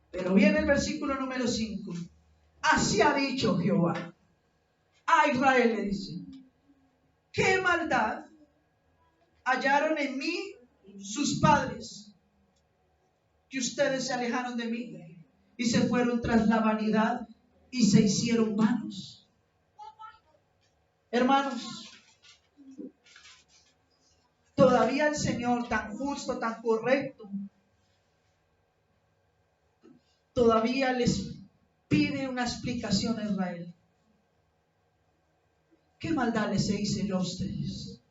Pero viene el versículo número 5. Así ha dicho Jehová. A Israel le dice, ¿qué maldad hallaron en mí sus padres? Que ustedes se alejaron de mí y se fueron tras la vanidad y se hicieron vanos. Hermanos, todavía el Señor, tan justo, tan correcto, todavía les pide una explicación a Israel. ¿Qué maldad les hice yo a ustedes?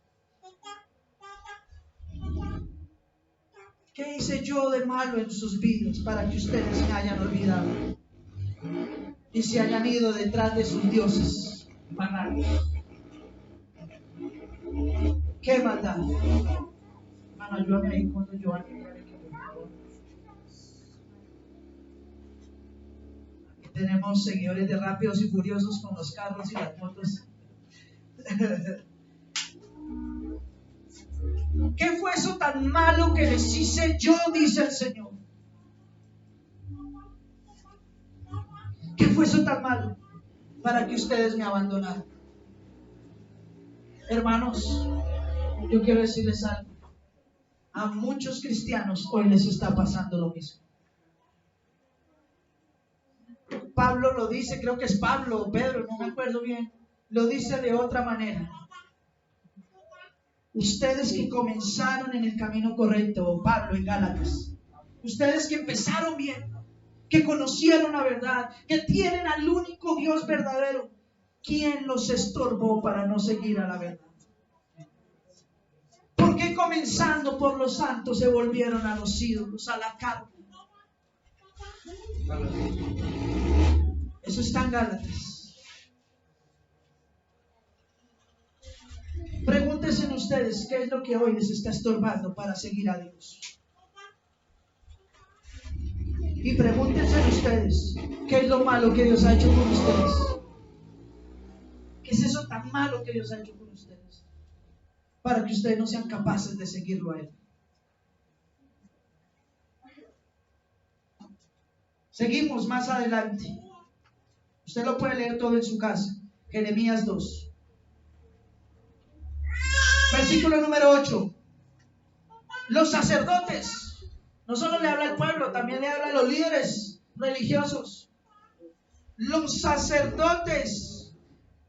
¿Qué hice yo de malo en sus vidas para que ustedes me hayan olvidado y se hayan ido detrás de sus dioses paganos? ¿Qué maldad? Hermano, ayúdame ahí cuando yo Tenemos seguidores de Rápidos y Furiosos con los carros y las motos. ¿Qué fue eso tan malo que les hice yo? Dice el Señor. ¿Qué fue eso tan malo para que ustedes me abandonaran? Hermanos, yo quiero decirles algo. A muchos cristianos hoy les está pasando lo mismo. Pablo lo dice, creo que es Pablo o Pedro, no me acuerdo bien. Lo dice de otra manera. Ustedes que comenzaron en el camino correcto, Pablo en Gálatas, ustedes que empezaron bien, que conocieron la verdad, que tienen al único Dios verdadero, ¿quién los estorbó para no seguir a la verdad? ¿Por qué comenzando por los santos se volvieron a los ídolos, a la carne? Eso está en Gálatas. Pregúntense ustedes qué es lo que hoy les está estorbando para seguir a Dios. Y pregúntense ustedes qué es lo malo que Dios ha hecho con ustedes. ¿Qué es eso tan malo que Dios ha hecho con ustedes? Para que ustedes no sean capaces de seguirlo a Él. Seguimos más adelante. Usted lo puede leer todo en su casa. Jeremías 2. Versículo número 8. Los sacerdotes. No solo le habla al pueblo, también le habla a los líderes religiosos. Los sacerdotes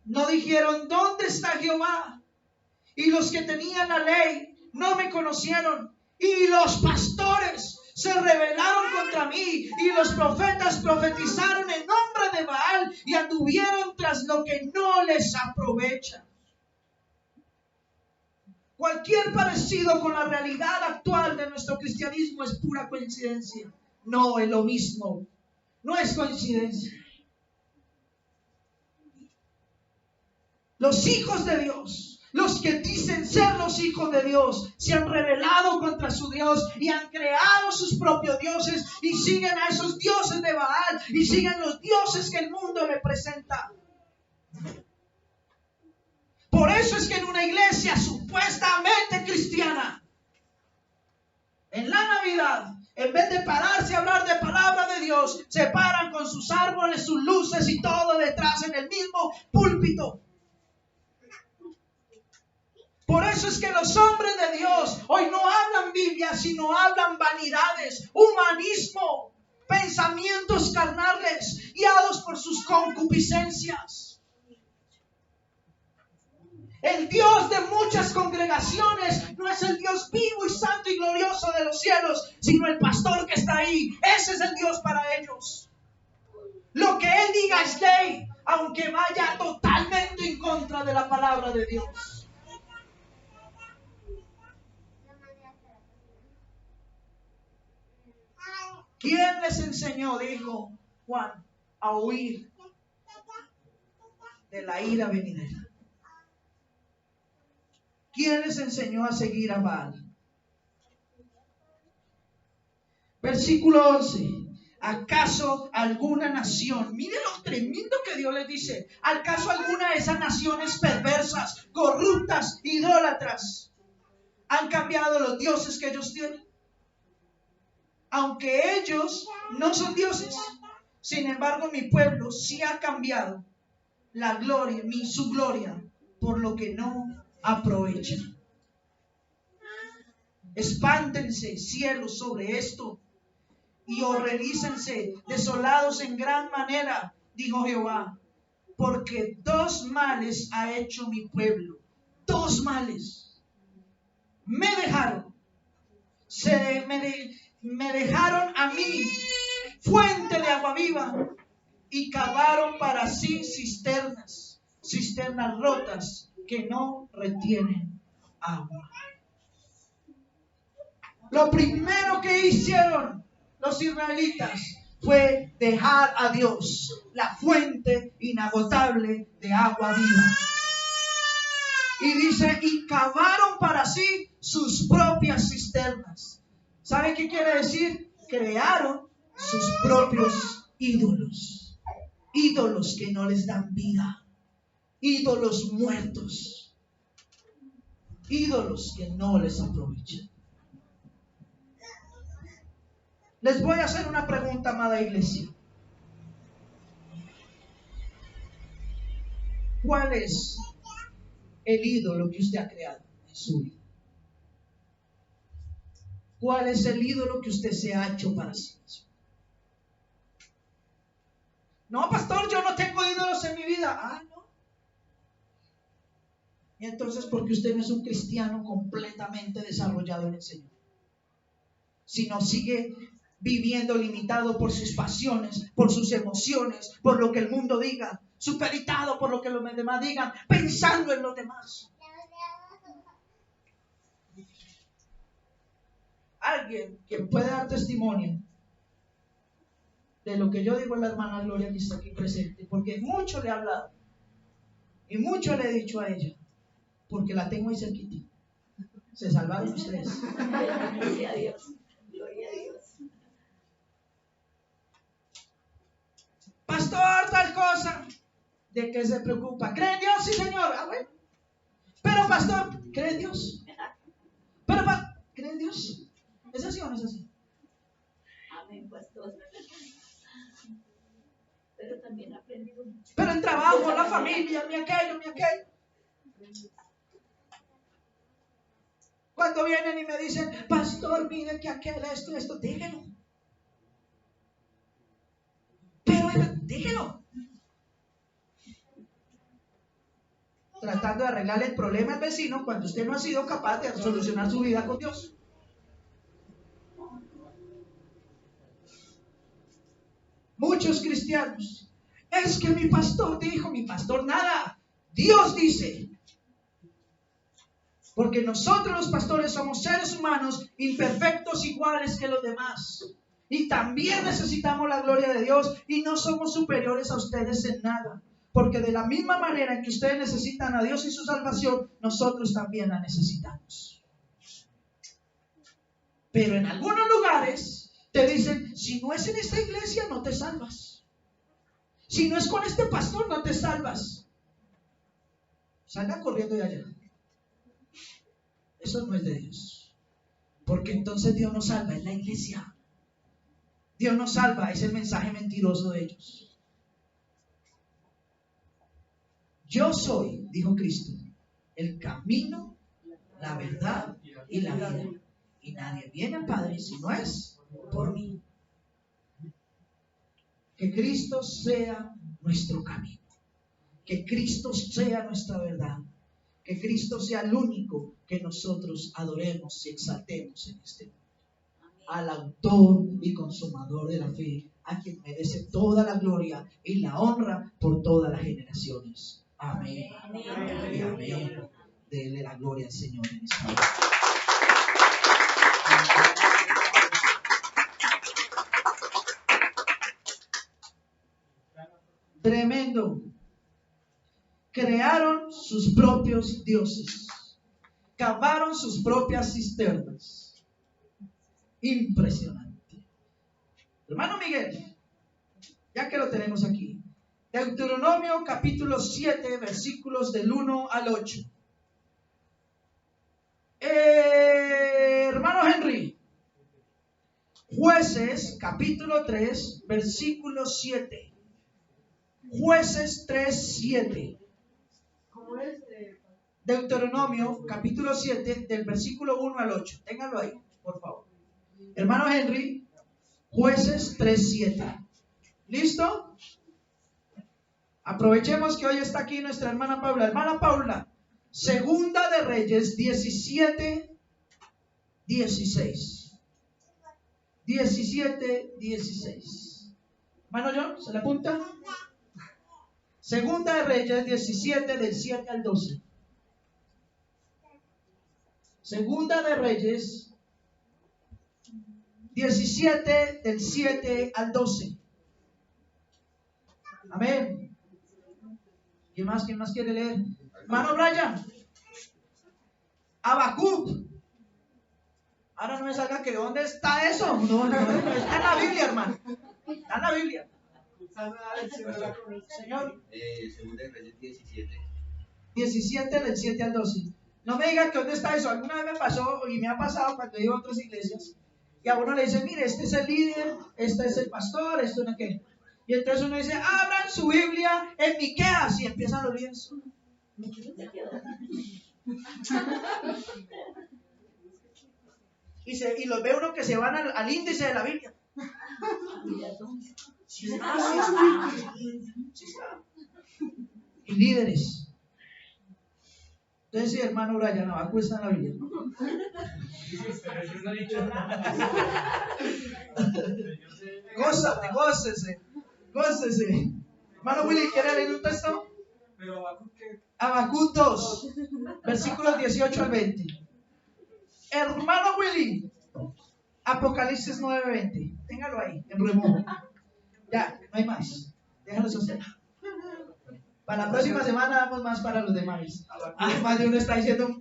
no dijeron, ¿dónde está Jehová? Y los que tenían la ley no me conocieron. Y los pastores se rebelaron contra mí. Y los profetas profetizaron en nombre de Baal y anduvieron tras lo que no les aprovecha. Cualquier parecido con la realidad actual de nuestro cristianismo es pura coincidencia. No es lo mismo. No es coincidencia. Los hijos de Dios, los que dicen ser los hijos de Dios, se han rebelado contra su Dios y han creado sus propios dioses y siguen a esos dioses de Baal y siguen los dioses que el mundo le presenta. Por eso es que en una iglesia supuestamente cristiana, en la Navidad, en vez de pararse a hablar de palabra de Dios, se paran con sus árboles, sus luces y todo detrás en el mismo púlpito. Por eso es que los hombres de Dios hoy no hablan Biblia, sino hablan vanidades, humanismo, pensamientos carnales, guiados por sus concupiscencias. El Dios de muchas congregaciones no es el Dios vivo y santo y glorioso de los cielos, sino el pastor que está ahí. Ese es el Dios para ellos. Lo que Él diga es ley, aunque vaya totalmente en contra de la palabra de Dios. ¿Quién les enseñó, dijo Juan, a huir de la ira venidera? ¿Quién les enseñó a seguir a Baal? Versículo 11. ¿Acaso alguna nación, mire lo tremendo que Dios les dice, acaso alguna de esas naciones perversas, corruptas, idólatras, han cambiado los dioses que ellos tienen? Aunque ellos no son dioses, sin embargo mi pueblo sí ha cambiado la gloria, su gloria, por lo que no aprovechan. Espántense cielos sobre esto y horrorícense desolados en gran manera, dijo Jehová, porque dos males ha hecho mi pueblo. Dos males. Me dejaron. Me dejaron a mí, fuente de agua viva, y cavaron para sí cisternas rotas que no retienen agua. Lo primero que hicieron los israelitas fue dejar a Dios, la fuente inagotable de agua viva. Y dice, y cavaron para sí sus propias cisternas. ¿Sabe qué quiere decir? Crearon sus propios ídolos. ídolos que no les dan vida, ídolos muertos, ídolos que no les aprovechan. Les voy a hacer una pregunta, amada iglesia. ¿Cuál es el ídolo que usted ha creado en su vida? ¿Cuál es el ídolo que usted se ha hecho para sí mismo? No, pastor, yo no tengo ídolos en mi vida. Ah, no. Y entonces, porque usted no es un cristiano completamente desarrollado en el Señor, sino sigue viviendo limitado por sus pasiones, por sus emociones, por lo que el mundo diga, supeditado por lo que los demás digan, pensando en los demás. Alguien que puede dar testimonio de lo que yo digo a la hermana Gloria que está aquí presente, porque mucho le he hablado y mucho le he dicho a ella, porque la tengo ahí cerquita. Se salvaron ustedes. Gloria a Dios. Gloria a Dios. Pastor, tal cosa. ¿De qué se preocupa? ¿Cree en Dios? Sí, Señor. Ah, bueno. Pero pastor, ¿cree en Dios? Pero ¿cree en Dios? ¿Es así o no es así? Amén, pastor. Pero también he aprendido mucho. Pero el trabajo, la familia, mi aquello. Cuando vienen y me dicen, pastor, mire que aquel, esto, déjelo. Pero déjelo. Tratando de arreglarle el problema al vecino cuando usted no ha sido capaz de solucionar su vida con Dios. Muchos cristianos, es que mi pastor dijo, mi pastor nada, Dios dice. Porque nosotros los pastores somos seres humanos imperfectos iguales que los demás. Y también necesitamos la gloria de Dios y no somos superiores a ustedes en nada. Porque de la misma manera en que ustedes necesitan a Dios y su salvación, nosotros también la necesitamos. Pero en algunos lugares te dicen, si no es en esta iglesia no te salvas. Si no es con este pastor no te salvas. Salga corriendo de allá. Eso no es de Dios. Porque entonces Dios nos salva, es la iglesia. Dios nos salva, es el mensaje mentiroso de ellos. Yo soy, dijo Cristo, el camino, la verdad y la vida. Y nadie viene al Padre si no es por mí. Que Cristo sea nuestro camino. Que Cristo sea nuestra verdad. Que Cristo sea el único que nosotros adoremos y exaltemos en este mundo. Al autor y consumador de la fe, a quien merece toda la gloria y la honra por todas las generaciones. Amén. Amén. Y amén. Dele la gloria al Señor en esta hora. Tremendo. Crearon sus propios dioses. Cavaron sus propias cisternas. Impresionante. Hermano Miguel, ya que lo tenemos aquí. Deuteronomio capítulo 7, versículos del 1 al 8. Hermano Henry. Jueces capítulo 3, versículo 7. Jueces 3, 7. Deuteronomio capítulo 7 del versículo 1 al 8. Ténganlo ahí, por favor. Hermano Henry, Jueces 3, 7. ¿Listo? Aprovechemos que hoy está aquí nuestra hermana Paula. Hermana Paula, Segunda de Reyes 17, 16. 17, 16. Hermano John, ¿se le apunta? Segunda de Reyes 17, del 7 al 12. Segunda de Reyes 17, del 7 al 12. Amén. ¿Quién más quiere leer? Hermano Brian. Habacuc. Ahora no me salga que ¿dónde está eso? No, está en la Biblia, hermano. Está en la Biblia. Señor. Segunda de Reyes 17. 17 del 7 al 12. No me diga que dónde está eso. Alguna vez me pasó y me ha pasado cuando he ido a otras iglesias. Y a uno le dicen, mire, este es el líder, este es el pastor, esto no es qué. Y entonces uno dice, abran su Biblia en Miqueas. Y empiezan los líderes. Y los ve uno que se van al índice de la Biblia. Sí está. Y líderes. Entonces, sí, hermano Brian, abajo está en la Biblia. Gócese. Hermano Willy, ¿quiere leer un texto? Habacuc 2, versículos 18 al 20. Hermano Willy, Apocalipsis 9:20. Téngalo ahí, en remojo. Ya, no hay más. Déjalo hacer. Para la próxima semana damos más para los demás. Más de uno está diciendo.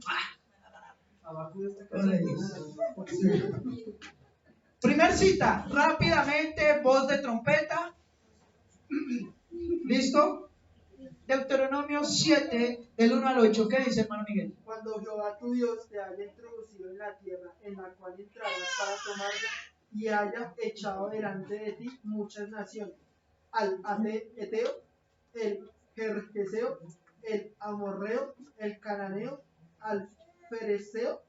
Primer cita, rápidamente, voz de trompeta. ¿Listo? Deuteronomio 7, del 1 al 8. ¿Qué dice, hermano Miguel? Cuando Jehová tu Dios te haya introducido en la tierra en la cual entrarás para tomarla y haya echado delante de ti muchas naciones, al Eteo, el Gergeseo, el Amorreo, el Cananeo, al Fereceo,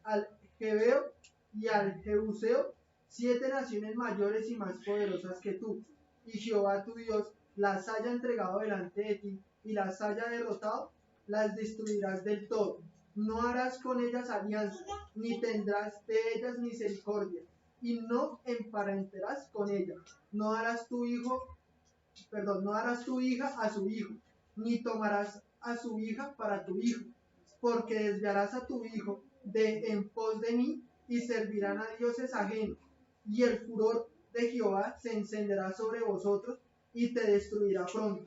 al Jebeo y al Jebuseo, 7 naciones mayores y más poderosas que tú, y Jehová tu Dios las haya entregado delante de ti y las haya derrotado, las destruirás del todo. No harás con ellas alianza, ni tendrás de ellas misericordia, y no emparentarás con ellas. No harás tu hija a su hijo, ni tomarás a su hija para tu hijo, porque desviarás a tu hijo de en pos de mí y servirán a dioses ajenos, y el furor de Jehová se encenderá sobre vosotros y te destruirá pronto.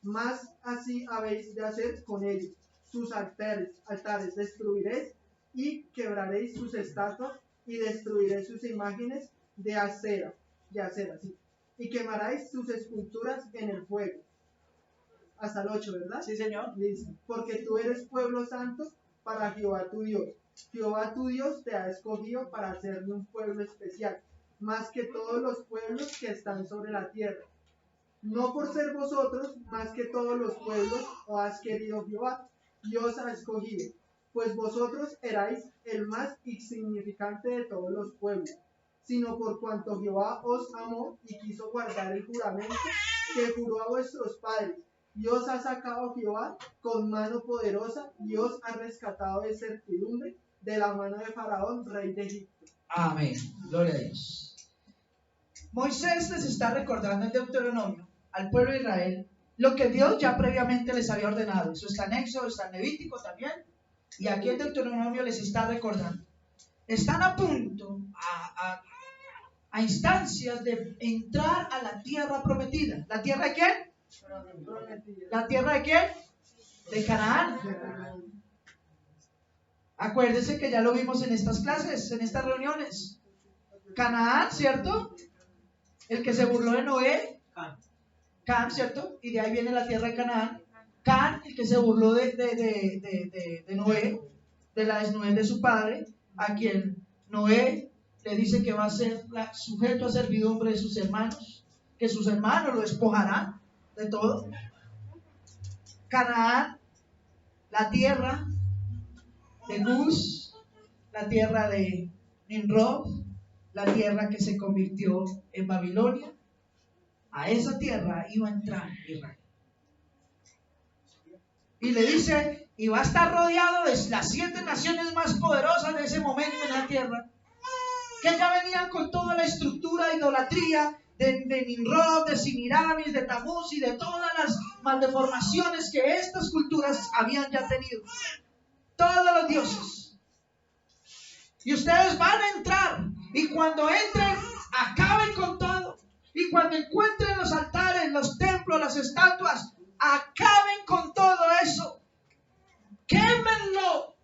Mas así habéis de hacer con ellos. Sus altares destruiréis y quebraréis sus estatuas y destruiréis sus imágenes de acera, sí. Y quemaréis sus esculturas en el fuego. Hasta el 8, ¿verdad? Sí, señor. Dice, porque tú eres pueblo santo para Jehová tu Dios. Jehová tu Dios te ha escogido para hacerle un pueblo especial, más que todos los pueblos que están sobre la tierra. No por ser vosotros más que todos los pueblos os has querido Jehová, y os ha escogido, pues vosotros erais el más insignificante de todos los pueblos, sino por cuanto Jehová os amó y quiso guardar el juramento que juró a vuestros padres, y os ha sacado Jehová con mano poderosa, y os ha rescatado de servidumbre de la mano de Faraón, rey de Egipto. Amén. Gloria a Dios. Moisés les está recordando en Deuteronomio al pueblo de Israel lo que Dios ya previamente les había ordenado. Eso está en Éxodo, está en Levítico también. Y aquí en Deuteronomio les está recordando. Están a punto, a instancias de entrar a la tierra prometida. ¿La tierra de quién? ¿La tierra de quién? De Canaán. Acuérdense que ya lo vimos en estas clases, en estas reuniones. Canaán, ¿cierto? El que se burló de Noé. Can, ¿cierto? Y de ahí viene la tierra de Canaán. Can, el que se burló de Noé, de la desnudez de su padre, a quien Noé le dice que va a ser sujeto a servidumbre de sus hermanos, que sus hermanos lo despojarán de todo. Canaán, la tierra de Cus, la tierra de Nimrod, la tierra que se convirtió en Babilonia. A esa tierra iba a entrar Israel. Y le dice, y va a estar rodeado de las 7 naciones más poderosas de ese momento en la tierra, que ya venían con toda la estructura de idolatría de Nimrod, de Semiramis, de Tamuz y de todas las maldeformaciones que estas culturas habían ya tenido. Todos los dioses. Y ustedes van a entrar, y cuando entren, acaben con todo. Y cuando encuentren los altares, los templos, las estatuas, acaben con todo eso. Quémenlo.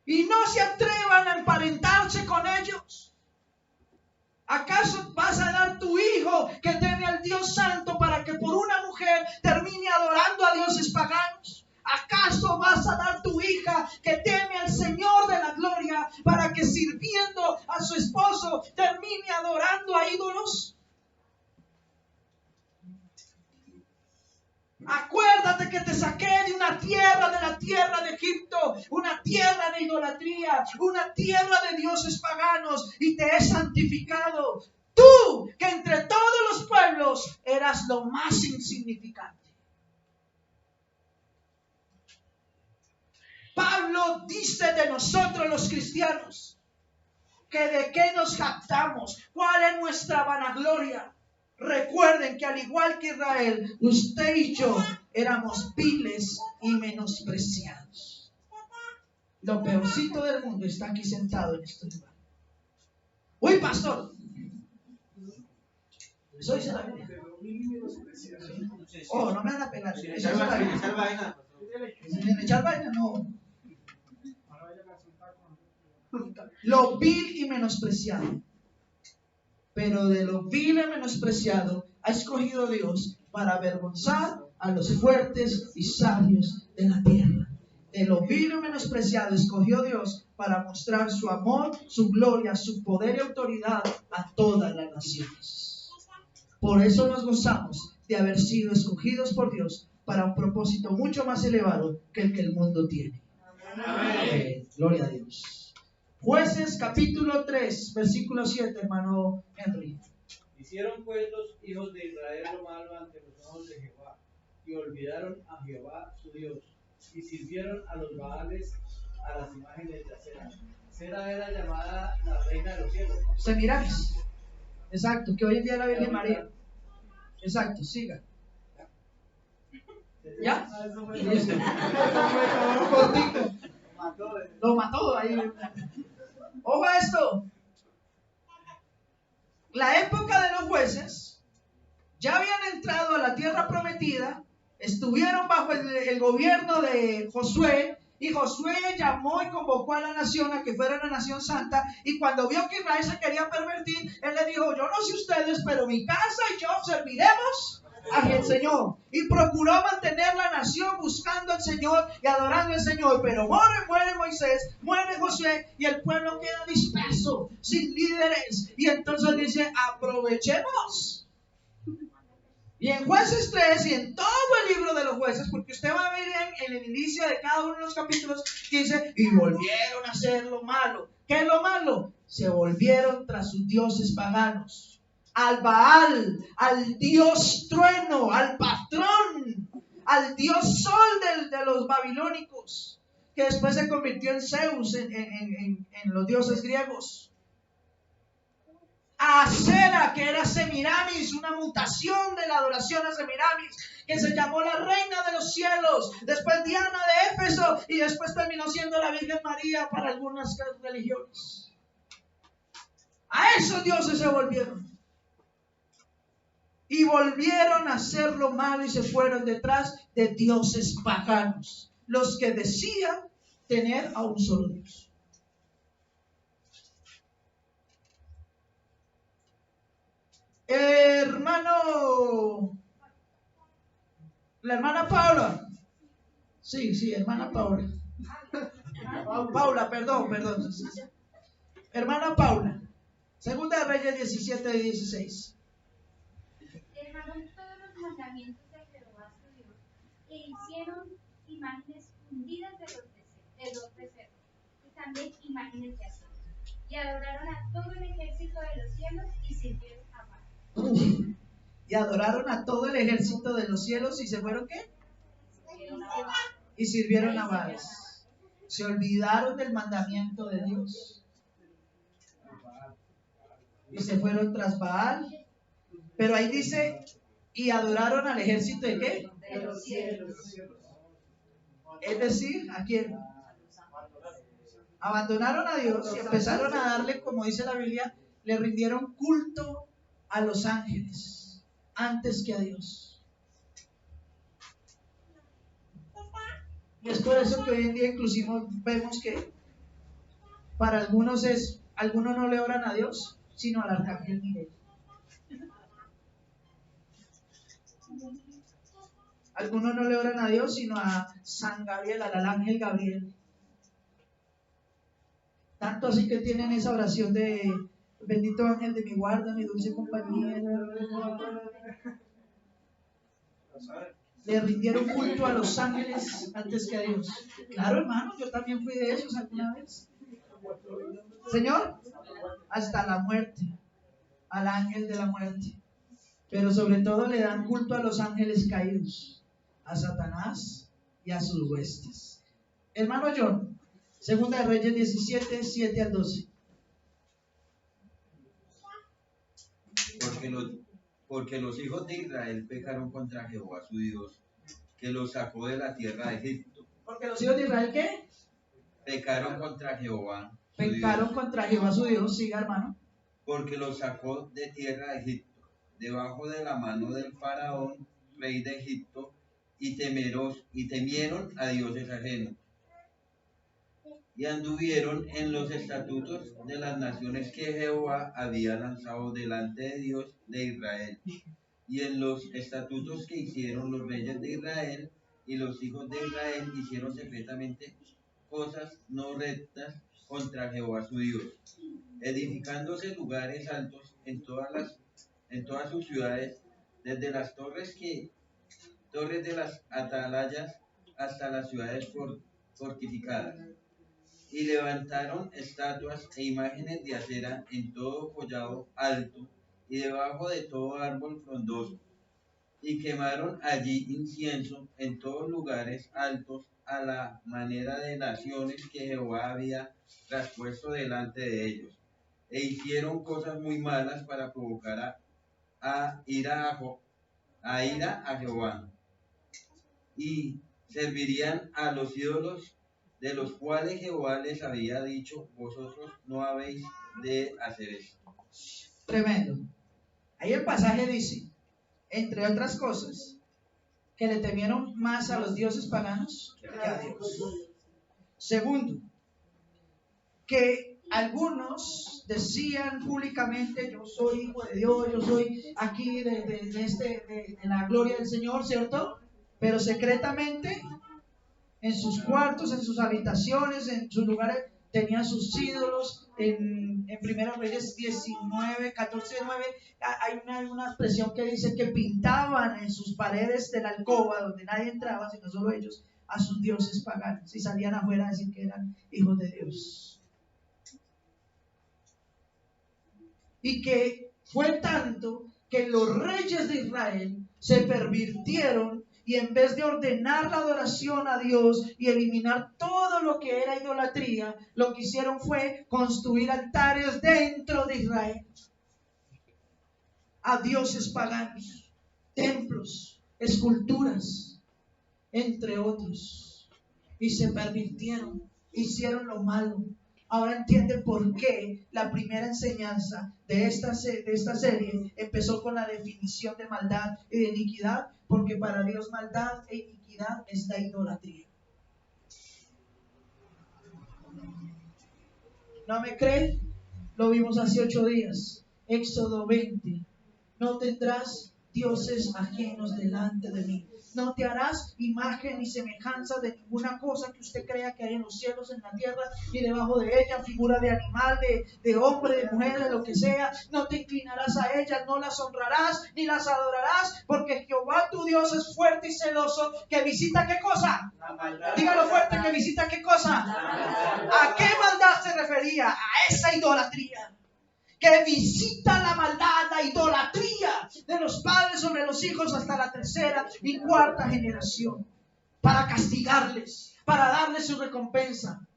Y no se atrevan a emparentarse con ellos. ¿Acaso vas a dar tu hijo que teme al Dios Santo para que por una mujer termine adorando a dioses paganos? ¿Acaso vas a dar tu hija que teme al Señor de la gloria para que sirviendo a su esposo termine adorando a ídolos? Acuérdate que te saqué de una tierra, de la tierra de Egipto, una tierra de idolatría, una tierra de dioses paganos, y te he santificado. Tú, que entre todos los pueblos eras lo más insignificante. Pablo dice de nosotros los cristianos que de qué nos jactamos, cuál es nuestra vanagloria. Recuerden que al igual que Israel, usted y yo éramos viles y menospreciados. Lo peorcito del mundo está aquí sentado en este lugar. Uy, pastor. Eso dice la Biblia. Oh, no me van a pegar. Eso dice la Biblia. Sin echar vaina, no. Lo vil y menospreciado. Pero de lo vil y menospreciado ha escogido Dios para avergonzar a los fuertes y sabios de la tierra. De lo vil y menospreciado escogió Dios para mostrar su amor, su gloria, su poder y autoridad a todas las naciones. Por eso nos gozamos de haber sido escogidos por Dios para un propósito mucho más elevado que el que el mundo tiene. Amén. Gloria a Dios. Jueces capítulo 3, versículo 7, hermano Henry. Hicieron pues los hijos de Israel lo malo ante los ojos de Jehová, y olvidaron a Jehová su Dios, y sirvieron a los Baales, a las imágenes de Acera. Acera era llamada la reina de los cielos. Semiramis. Exacto, que hoy en día es la Virgen María. Exacto, siga. ¿Ya? Listo. Lo mató ahí. Ojo a esto. La época de los jueces ya habían entrado a la tierra prometida, estuvieron bajo el gobierno de Josué, y Josué llamó y convocó a la nación a que fuera una nación santa, y cuando vio que Israel se quería pervertir, él le dijo: yo no sé ustedes, pero mi casa y yo serviremos al Señor. Y procuró mantener la nación buscando al Señor y adorando al Señor. Pero muere Moisés, muere Josué, y el pueblo queda disperso, sin líderes. Y entonces dice: aprovechemos. Y en Jueces 3 y en todo el libro de los jueces, porque usted va a ver en el inicio de cada uno de los capítulos que dice: y volvieron a hacer lo malo. ¿Qué es lo malo? Se volvieron tras sus dioses paganos. Al Baal, al dios trueno, al patrón, al dios sol de los babilónicos, que después se convirtió en Zeus, en los dioses griegos. A Acera, que era Semiramis, una mutación de la adoración a Semiramis, que se llamó la reina de los cielos, después Diana de Éfeso, y después terminó siendo la Virgen María para algunas religiones. A esos dioses se volvieron. Y volvieron a hacer lo malo y se fueron detrás de dioses paganos, los que decían tener a un solo Dios. Hermano, la hermana Paula. Sí, hermana Paula. Paula, perdón. Hermana Paula. Segunda de Reyes 17 y 16. Dejaron todos los mandamientos de Jehová su Dios e hicieron imágenes fundidas de los becerros y también imágenes de acero. Y adoraron a todo el ejército de los cielos y sirvieron a Baal. Y adoraron a todo el ejército de los cielos y se fueron ¿qué? Y sirvieron a Baal. Se olvidaron del mandamiento de Dios y se fueron tras Baal. Pero ahí dice: y adoraron al ejército de ¿qué? De los cielos. Es decir, ¿a quién? Abandonaron a Dios y empezaron a darle, como dice la Biblia, le rindieron culto a los ángeles antes que a Dios. Y es por eso que hoy en día inclusive vemos que para algunos no le oran a Dios, sino al arcángel Miguel. Algunos no le oran a Dios, sino a San Gabriel, al ángel Gabriel. Tanto así que tienen esa oración de bendito ángel de mi guarda, mi dulce compañía. Le rindieron culto a los ángeles antes que a Dios. Claro, hermano, yo también fui de esos alguna vez. Señor, hasta la muerte, al ángel de la muerte. Pero sobre todo le dan culto a los ángeles caídos, a Satanás y a sus huestes. Hermano John, Segunda de Reyes 17, 7 al 12. Porque los hijos de Israel pecaron contra Jehová su Dios, que los sacó de la tierra de Egipto. Porque los hijos de Israel, ¿qué? Pecaron contra Jehová su Pecaron Dios, contra Jehová su Dios, siga hermano. porque los sacó de tierra de Egipto, debajo de la mano del faraón, rey de Egipto, y temieron a dioses ajenos. Y anduvieron en los estatutos de las naciones que Jehová había lanzado delante de Dios de Israel, y en los estatutos que hicieron los reyes de Israel y los hijos de Israel hicieron secretamente cosas no rectas contra Jehová su Dios, edificándose lugares altos en todas sus ciudades, desde las torres de las atalayas hasta las ciudades fortificadas. Y levantaron estatuas e imágenes de acera en todo collado alto y debajo de todo árbol frondoso. Y quemaron allí incienso en todos lugares altos a la manera de naciones que Jehová había traspuesto delante de ellos. E hicieron cosas muy malas para provocar a ira a Jehová. Y servirían a los ídolos de los cuales Jehová les había dicho, vosotros no habéis de hacer esto. Tremendo. Ahí el pasaje dice, entre otras cosas, que le temieron más a los dioses paganos que a Dios. Segundo, que algunos decían públicamente, yo soy hijo de Dios, yo soy aquí de la gloria del Señor, ¿cierto? Pero secretamente en sus cuartos, en sus habitaciones, en sus lugares, tenían sus ídolos. En Primera Reyes 19, 14, 9, hay una expresión que dice que pintaban en sus paredes de la alcoba, donde nadie entraba, sino solo ellos, a sus dioses paganos, y salían afuera a decir que eran hijos de Dios. Y que fue tanto que los reyes de Israel se pervirtieron, y en vez de ordenar la adoración a Dios y eliminar todo lo que era idolatría, lo que hicieron fue construir altares dentro de Israel a dioses paganos, templos, esculturas, entre otros. Y se pervirtieron, hicieron lo malo. Ahora entienden por qué la primera enseñanza de esta serie empezó con la definición de maldad y de iniquidad, porque para Dios maldad e iniquidad es la idolatría. ¿No me creen? Lo vimos hace 8 días. Éxodo 20. No tendrás dioses ajenos delante de mí. No te harás imagen ni semejanza de ninguna cosa que usted crea que hay en los cielos, en la tierra, ni debajo de ella, figura de animal, de hombre, de mujer, de lo que sea. No te inclinarás a ellas, no las honrarás, ni las adorarás, porque Jehová tu Dios es fuerte y celoso, que visita ¿qué cosa? Dígalo fuerte, que visita ¿qué cosa? ¿A qué maldad se refería? A esa idolatría. Que visita la maldad, la idolatría de los padres sobre los hijos hasta la 3ª y 4ª generación, para castigarles, para darles su recompensa.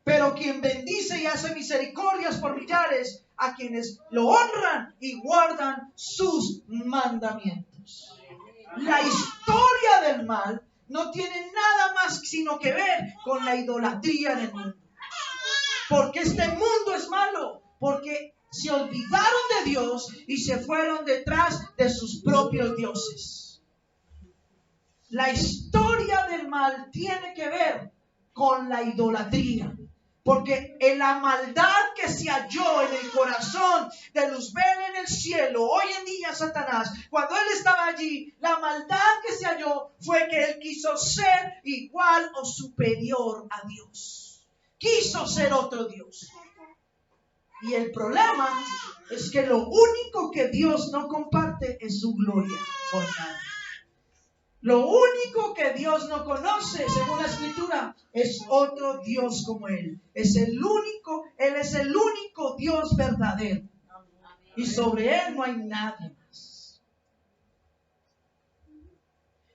Pero quien bendice y hace misericordias por millares, a quienes lo honran y guardan sus mandamientos. La historia del mal no tiene nada más sino que ver con la idolatría en el mundo. Porque este mundo es malo, porque se olvidaron de Dios y se fueron detrás de sus propios dioses. La historia del mal tiene que ver con la idolatría. Porque en la maldad que se halló en el corazón de Luzbel en el cielo, hoy en día Satanás, cuando él estaba allí, la maldad que se halló fue que él quiso ser igual o superior a Dios. Quiso ser otro Dios. Y el problema es que lo único que Dios no comparte es su gloria con nadie. Lo único que Dios no conoce, según la Escritura, es otro Dios como Él. Él es el único Dios verdadero. Y sobre Él no hay nadie más.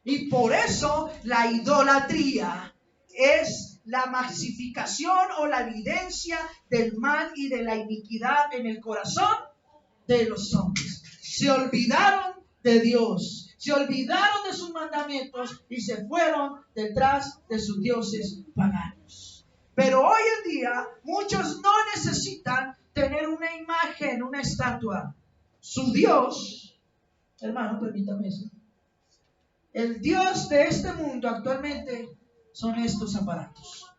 Y por eso la idolatría es la masificación o la evidencia del mal y de la iniquidad en el corazón de los hombres. Se olvidaron de Dios. Se olvidaron de sus mandamientos y se fueron detrás de sus dioses paganos. Pero hoy en día muchos no necesitan tener una imagen, una estatua. Su Dios, hermano, permítame eso. El Dios de este mundo actualmente son estos aparatos.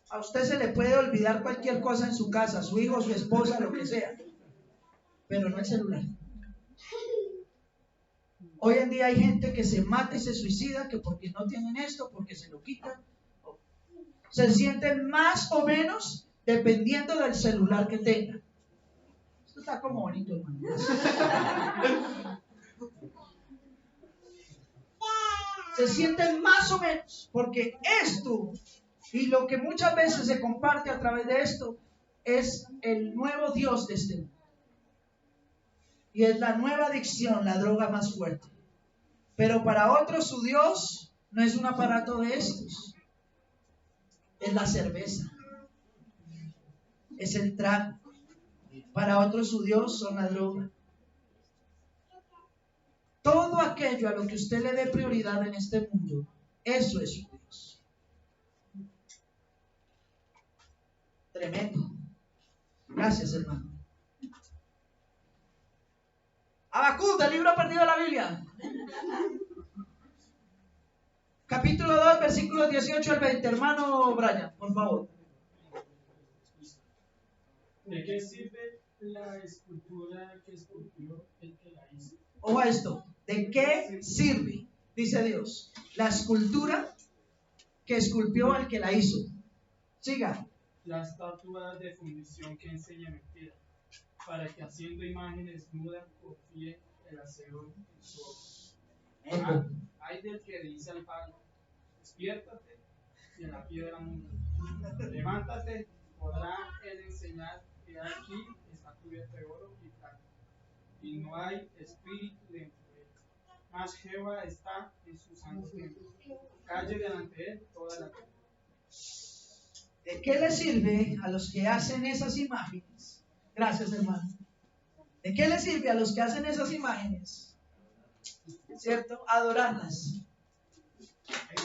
A usted se le puede olvidar cualquier cosa en su casa, su hijo, su esposa, lo que sea. Pero no el celular. Hoy en día hay gente que se mata y se suicida, que porque no tienen esto, porque se lo quitan. Se sienten más o menos dependiendo del celular que tengan. Esto está como bonito, hermano. Se sienten más o menos, porque esto, y lo que muchas veces se comparte a través de esto, es el nuevo Dios de este mundo. Y es la nueva adicción, la droga más fuerte. Pero para otros su Dios no es un aparato de estos. Es la cerveza. Es el trago. Para otros su Dios son la droga. Todo aquello a lo que usted le dé prioridad en este mundo, eso es su Dios. Tremendo. Gracias, hermano. Habacuc, del libro perdido de la Biblia. Capítulo 2, versículos 18 al 20. Hermano Brian, por favor. ¿De qué sirve la escultura que esculpió el que la hizo? Ojo a esto. ¿De qué sirve? Dice Dios. La escultura que esculpió el que la hizo. Siga. La estatua de fundición que enseña mentira, para que haciendo imágenes mudas confíe el hacedor en su obra. Hay del que dice al palo, despiértate, y en la piedra muda. Levántate, podrá él enseñar que aquí está cubierto de oro y plata, y no hay espíritu dentro de él. Mas Jehová está en su santo templo. Calle delante de él toda la tierra. ¿De qué le sirve a los que hacen esas imágenes? Gracias, hermano. ¿De qué le sirve a los que hacen esas imágenes? ¿Cierto? Adorarlas.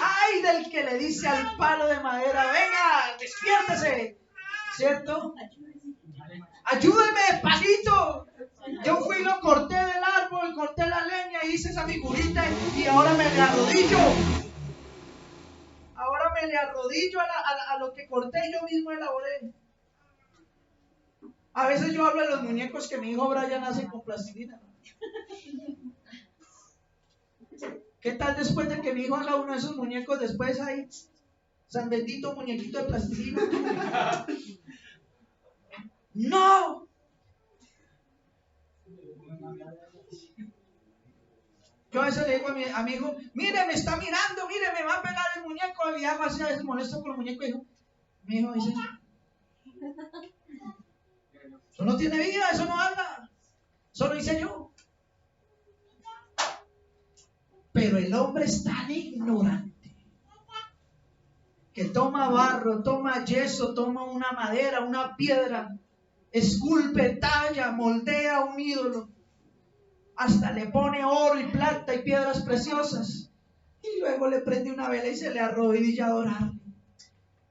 ¡Ay del que le dice al palo de madera, venga, despiértese! ¿Cierto? Ayúdeme, palito. Yo fui y lo corté del árbol, corté la leña, hice esa figurita y ahora me le arrodillo. Ahora me le arrodillo a lo que corté y yo mismo elaboré. A veces yo hablo de los muñecos que mi hijo Brian hace con plastilina. ¿Qué tal después de que mi hijo haga uno de esos muñecos, después hay San Bendito muñequito de plastilina? ¡No! Yo a veces le digo a mi hijo, mire, me está mirando, mire, me va a pegar el muñeco. Y hago así, a veces molesto con el muñeco. Y mi hijo dice, eso no tiene vida, eso no habla. Eso lo hice yo. Pero el hombre es tan ignorante que toma barro, toma yeso, toma una madera, una piedra, esculpe, talla, moldea un ídolo. Hasta le pone oro y plata y piedras preciosas. Y luego le prende una vela y se le arrodilla a adorarle.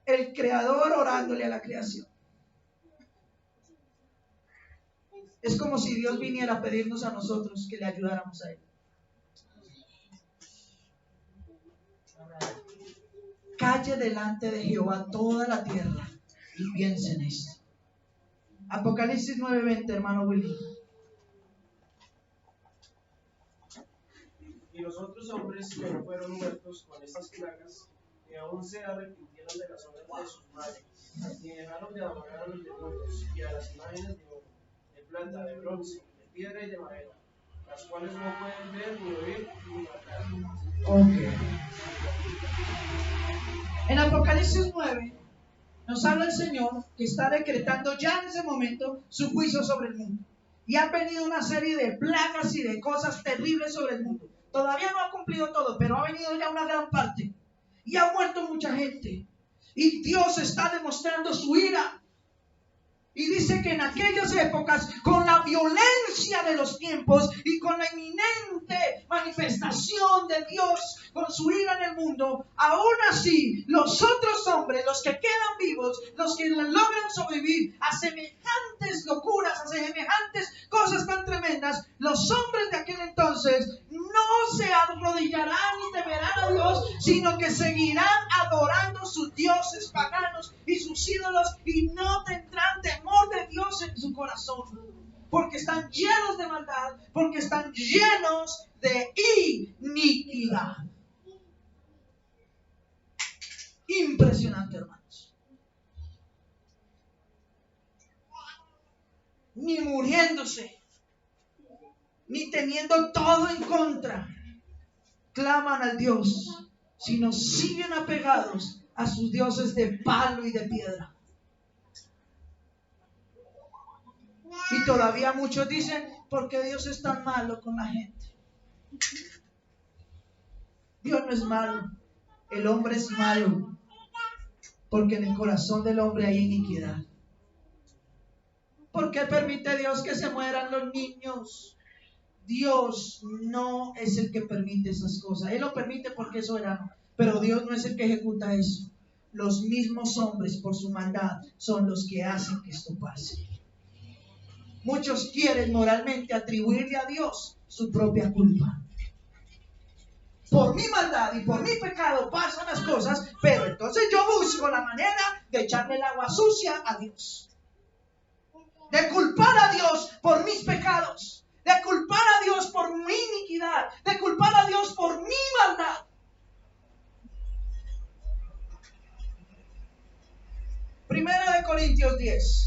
El creador orándole a la creación. Es como si Dios viniera a pedirnos a nosotros que le ayudáramos a Él. calle delante de Jehová toda la tierra y piensa en esto. Apocalipsis 9:20, hermano Willy. Y los otros hombres que no fueron muertos con estas plagas, que aún se arrepintieron de las obras de sus manos, ni dejaron de adorar a los demonios y a las imágenes de oro, de plata, de bronce, de piedra y de madera, las cuales no pueden ver, ni oír, ni matar. Ok. En Apocalipsis 9 nos habla el Señor que está decretando ya en ese momento su juicio sobre el mundo. Y han venido una serie de plagas y de cosas terribles sobre el mundo. Todavía no ha cumplido todo, pero ha venido ya una gran parte. Y ha muerto mucha gente. Y Dios está demostrando su ira. Y dice que en aquellas épocas, con la violencia de los tiempos y con la inminente manifestación de Dios, con su ira en el mundo, aún así, los otros hombres, los que quedan vivos, los que logran sobrevivir a semejantes locuras, a semejantes cosas tan tremendas, los hombres de aquel entonces no se arrodillarán ni temerán a Dios, sino que seguirán adorando sus dioses paganos y sus ídolos y no tendrán temor de Dios en su corazón, porque están llenos de maldad, porque están llenos de iniquidad. Impresionante, hermanos. Ni muriéndose, ni teniendo todo en contra, claman al Dios, sino siguen apegados a sus dioses de palo y de piedra. Y todavía muchos dicen, ¿por qué Dios es tan malo con la gente? Dios no es malo, el hombre es malo, porque en el corazón del hombre hay iniquidad. ¿Por qué permite Dios que se mueran los niños? Dios no es el que permite esas cosas. Él lo permite porque es soberano, pero Dios no es el que ejecuta eso. Los mismos hombres, por su maldad, son los que hacen que esto pase. Muchos quieren moralmente atribuirle a Dios su propia culpa. Por mi maldad y por mi pecado pasan las cosas, pero entonces yo busco la manera de echarle el agua sucia a Dios. De culpar a Dios por mis pecados. De culpar a Dios por mi iniquidad. De culpar a Dios por mi maldad. Primera de Corintios 10.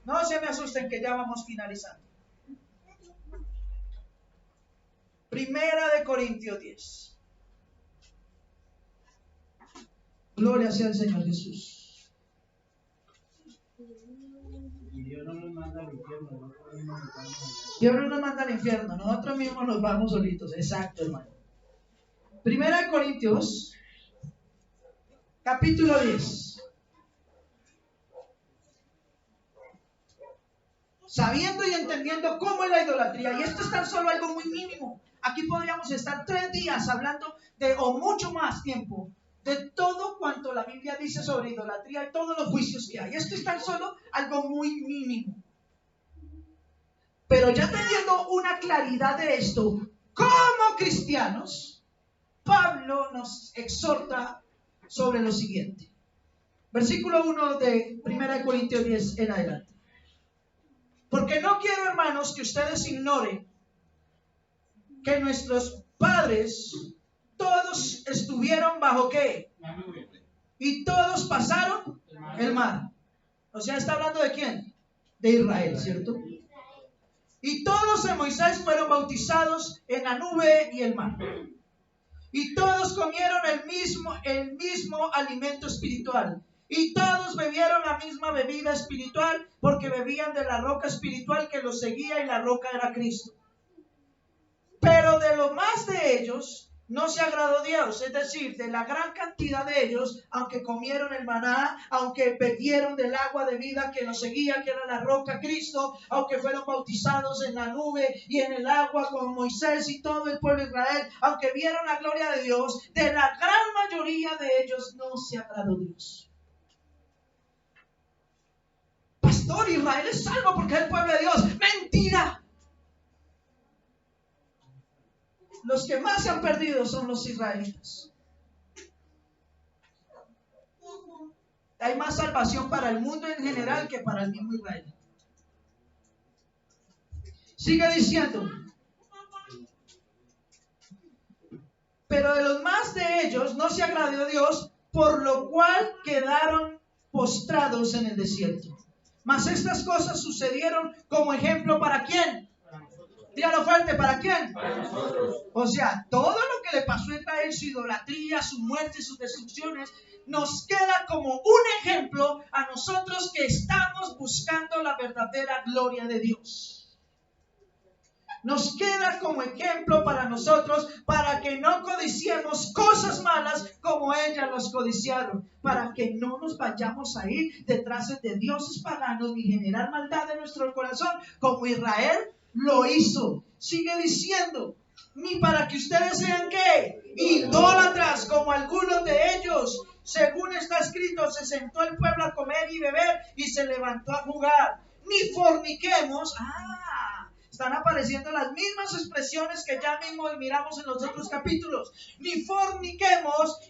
No se me asusten que ya vamos finalizando. Primera de Corintios 10. Gloria sea al Señor Jesús. Y Dios no nos manda al infierno. Dios no nos manda al infierno. Nosotros mismos nos vamos solitos. Exacto, hermano. Primera de Corintios, capítulo 10. Sabiendo y entendiendo cómo es la idolatría. Y esto es tan solo algo muy mínimo. Aquí podríamos estar 3 días hablando de, o mucho más tiempo, de todo cuanto la Biblia dice sobre idolatría y todos los juicios que hay. Esto es tan solo algo muy mínimo. Pero ya teniendo una claridad de esto, como cristianos, Pablo nos exhorta sobre lo siguiente. Versículo 1 de 1 Corintios 10 en adelante. Porque no quiero, hermanos, que ustedes ignoren que nuestros padres todos estuvieron bajo ¿qué? Y todos pasaron el mar. O sea, ¿está hablando de quién? De Israel, ¿cierto? Y todos en Moisés fueron bautizados en la nube y el mar. Y todos comieron el mismo alimento espiritual. Y todos bebieron la misma bebida espiritual, porque bebían de la roca espiritual que los seguía, y la roca era Cristo. Pero de lo más de ellos no se agradó Dios, es decir, de la gran cantidad de ellos, aunque comieron el maná, aunque bebieron del agua de vida que los seguía, que era la roca Cristo, aunque fueron bautizados en la nube y en el agua con Moisés y todo el pueblo de Israel, aunque vieron la gloria de Dios, de la gran mayoría de ellos no se agradó Dios. Pastor, Israel es salvo porque es el pueblo de Dios. ¡Mentira! Los que más se han perdido son los israelitas. Hay más salvación para el mundo en general que para el mismo Israel. Sigue diciendo. Pero de los más de ellos no se agradó Dios, por lo cual quedaron postrados en el desierto. Mas estas cosas sucedieron como ejemplo ¿para quién? Dígalo fuerte, ¿para quién? Para nosotros. O sea, todo lo que le pasó a Israel, su idolatría, su muerte, sus destrucciones, nos queda como un ejemplo a nosotros que estamos buscando la verdadera gloria de Dios. Nos queda como ejemplo para nosotros, para que no codiciemos cosas malas como ellas las codiciaron, para que no nos vayamos a ir detrás de dioses paganos ni generar maldad en nuestro corazón como Israel lo hizo. Sigue diciendo, ni para que ustedes sean ¿qué? Idólatras como algunos de ellos. Según está escrito, se sentó el pueblo a comer y beber y se levantó a jugar. Ni forniquemos. Están apareciendo las mismas expresiones que ya mismo miramos en los otros capítulos. Ni forniquemos,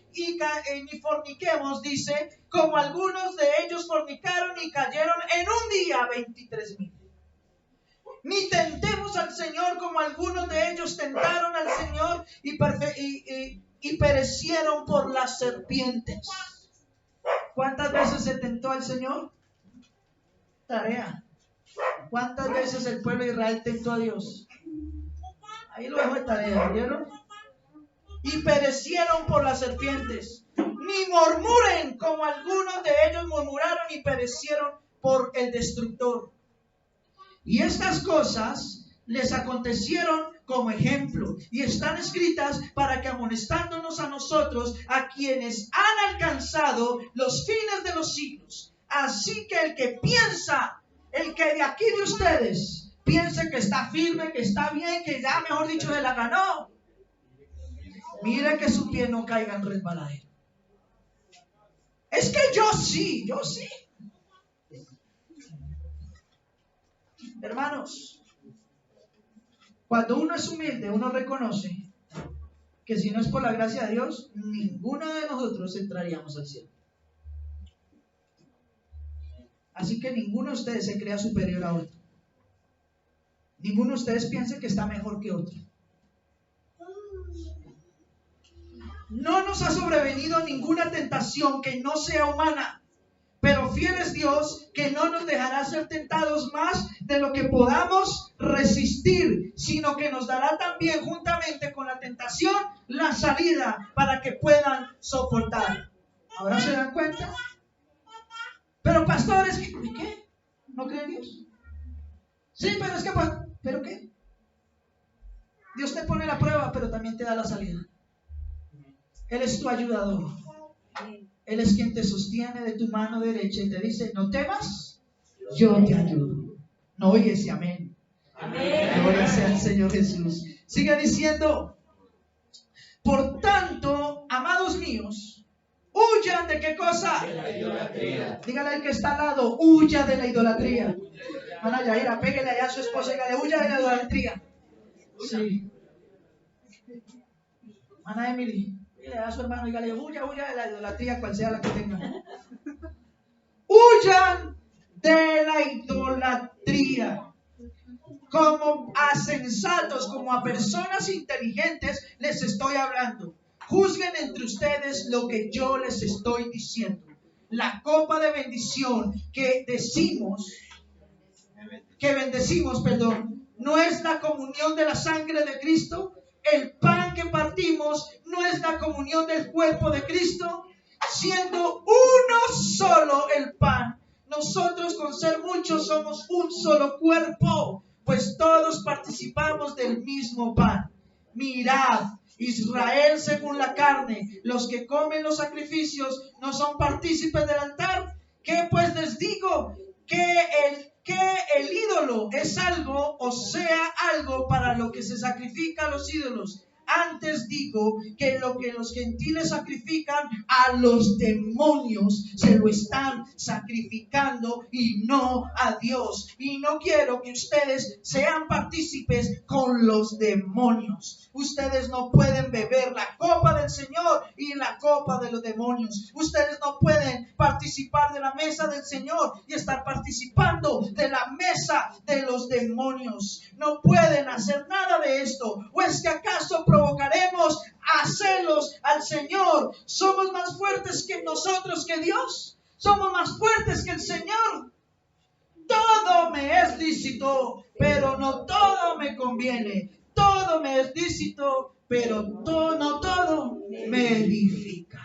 dice, como algunos de ellos fornicaron y cayeron en un día 23,000. Ni tentemos al Señor como algunos de ellos tentaron al Señor y perecieron por las serpientes. ¿Cuántas veces se tentó al Señor? Tarea. ¿Cuántas veces el pueblo de Israel tentó a Dios? Ahí lo dejo de tarea, ¿vieron? Y perecieron por las serpientes. Ni murmuren como algunos de ellos murmuraron y perecieron por el destructor. Y estas cosas les acontecieron como ejemplo y están escritas para que amonestándonos a nosotros, a quienes han alcanzado los fines de los siglos. Así que el que piensa, el que de aquí de ustedes piense que está firme, que está bien, que ya mejor dicho se la ganó, mire que su pie no caiga en resbaladero. Es que yo sí. Hermanos, cuando uno es humilde, uno reconoce que si no es por la gracia de Dios, ninguno de nosotros entraríamos al cielo. Así que ninguno de ustedes se crea superior a otro. Ninguno de ustedes piense que está mejor que otro. No nos ha sobrevenido ninguna tentación que no sea humana, pero fiel es Dios que no nos dejará ser tentados más de lo que podamos resistir, sino que nos dará también juntamente con la tentación la salida para que puedan soportar. ¿Ahora se dan cuenta? Pero pastores, ¿qué? ¿No creen en Dios? Sí, pero es que, ¿pero qué? Dios te pone la prueba, pero también te da la salida. Él es tu ayudador. Él es quien te sostiene de tu mano derecha y te dice, no temas, yo te ayudo. No oyes y amén. Amén. Gloria sea al Señor Jesús. Sigue diciendo, por tanto, amados míos, huyan de qué cosa? De la idolatría. Dígale al que está al lado, huya de la idolatría. Hermana Yaira, pégale allá a su esposa y dígale, huya de la idolatría. Sí. Hermana Emily, dígale a su hermano y dígale, huya de la idolatría, cual sea la que tenga. Huyan de la idolatría. Como a sensatos, como a personas inteligentes, les estoy hablando. Juzguen entre ustedes lo que yo les estoy diciendo. La copa de bendición que bendecimos, no es la comunión de la sangre de Cristo. El pan que partimos no es la comunión del cuerpo de Cristo. Siendo uno solo el pan, nosotros con ser muchos somos un solo cuerpo, pues todos participamos del mismo pan. Mirad, Israel según la carne, los que comen los sacrificios no son partícipes del altar. ¿Qué pues les digo? Que el ídolo es algo, o sea, algo para lo que se sacrifica a los ídolos. Antes digo que lo que los gentiles sacrifican a los demonios, se lo están sacrificando y no a Dios. Y no quiero que ustedes sean partícipes con los demonios. Ustedes no pueden beber la copa del Señor y la copa de los demonios. Ustedes no pueden participar de la mesa del Señor y estar participando de la mesa de los demonios. No pueden hacer nada de esto. ¿O es que acaso provocaremos a celos al Señor? ¿Somos más fuertes que nosotros, que Dios? ¿Somos más fuertes que el Señor? Todo me es lícito, pero no todo me conviene. Todo me es lícito, pero no todo me edifica.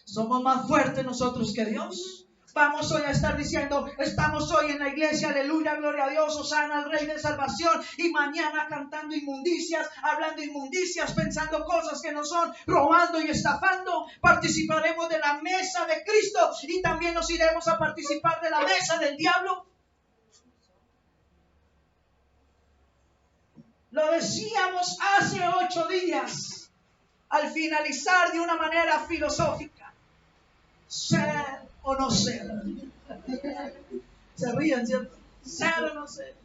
¿Somos más fuertes nosotros que Dios? Vamos hoy a estar diciendo, estamos hoy en la iglesia, aleluya, gloria a Dios, hosana al Rey de Salvación, y mañana cantando inmundicias, hablando inmundicias, pensando cosas que no son, robando y estafando. Participaremos de la mesa de Cristo y también nos iremos a participar de la mesa del diablo. Lo decíamos hace 8 días, al finalizar de una manera filosófica. Ser o no ser. Se ríen, ¿cierto? Ser o no ser.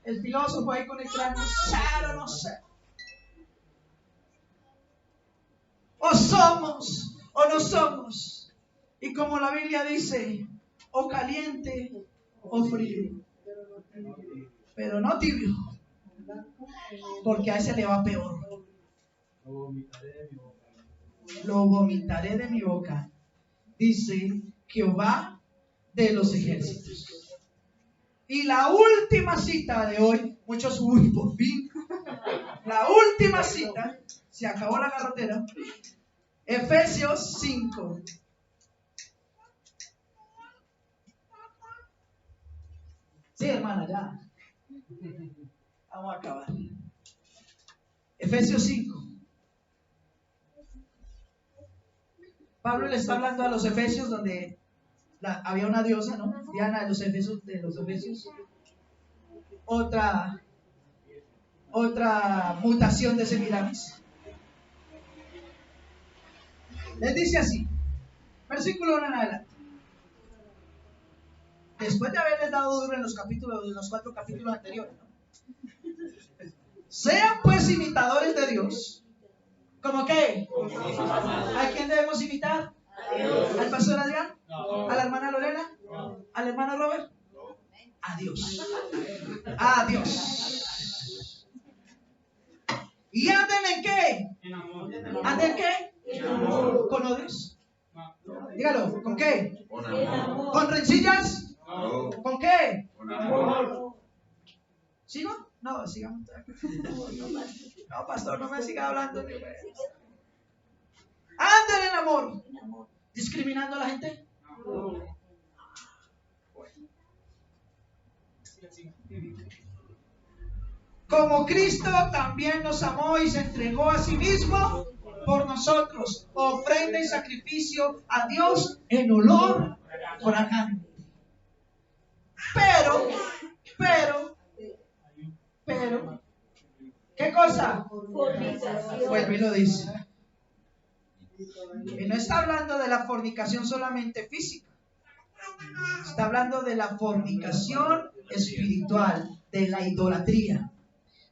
El filósofo ahí con el cráneo, ser o no ser. O somos o no somos. Y como la Biblia dice, o caliente o frío. Pero no tibio, porque a ese le va peor. Lo vomitaré de mi boca, dice Jehová de los ejércitos. Y la última cita de hoy, muchos, uy, por fin, la última cita, se acabó la carretera, Efesios 5. Sí, hermana, ya. Vamos a acabar. Efesios 5. Pablo le está hablando a los efesios donde había una diosa, ¿no? Diana de los efesios. Otra mutación de Semiramis. Les dice así, versículo 1 en adelante. Después de haberles dado duro en los 4 capítulos anteriores, ¿no? Sean pues imitadores de Dios. ¿Cómo qué? ¿A quién debemos imitar? ¿Al pastor Adrián? ¿A la hermana Lorena? ¿Al hermano Robert? A Dios. A Dios. ¿Y anden en qué? ¿Anden en qué? ¿Con odios? Dígalo, ¿con qué? ¿Con rencillas? ¿Con qué? ¿Sigo? No, sigamos. No, pastor, no me siga hablando. Anden en amor. ¿Discriminando a la gente? Como Cristo también nos amó y se entregó a sí mismo por nosotros, ofrenda y sacrificio a Dios en olor fragante. Pero, ¿qué cosa? Vuelve y lo dice. Y no está hablando de la fornicación solamente física. Está hablando de la fornicación espiritual, de la idolatría.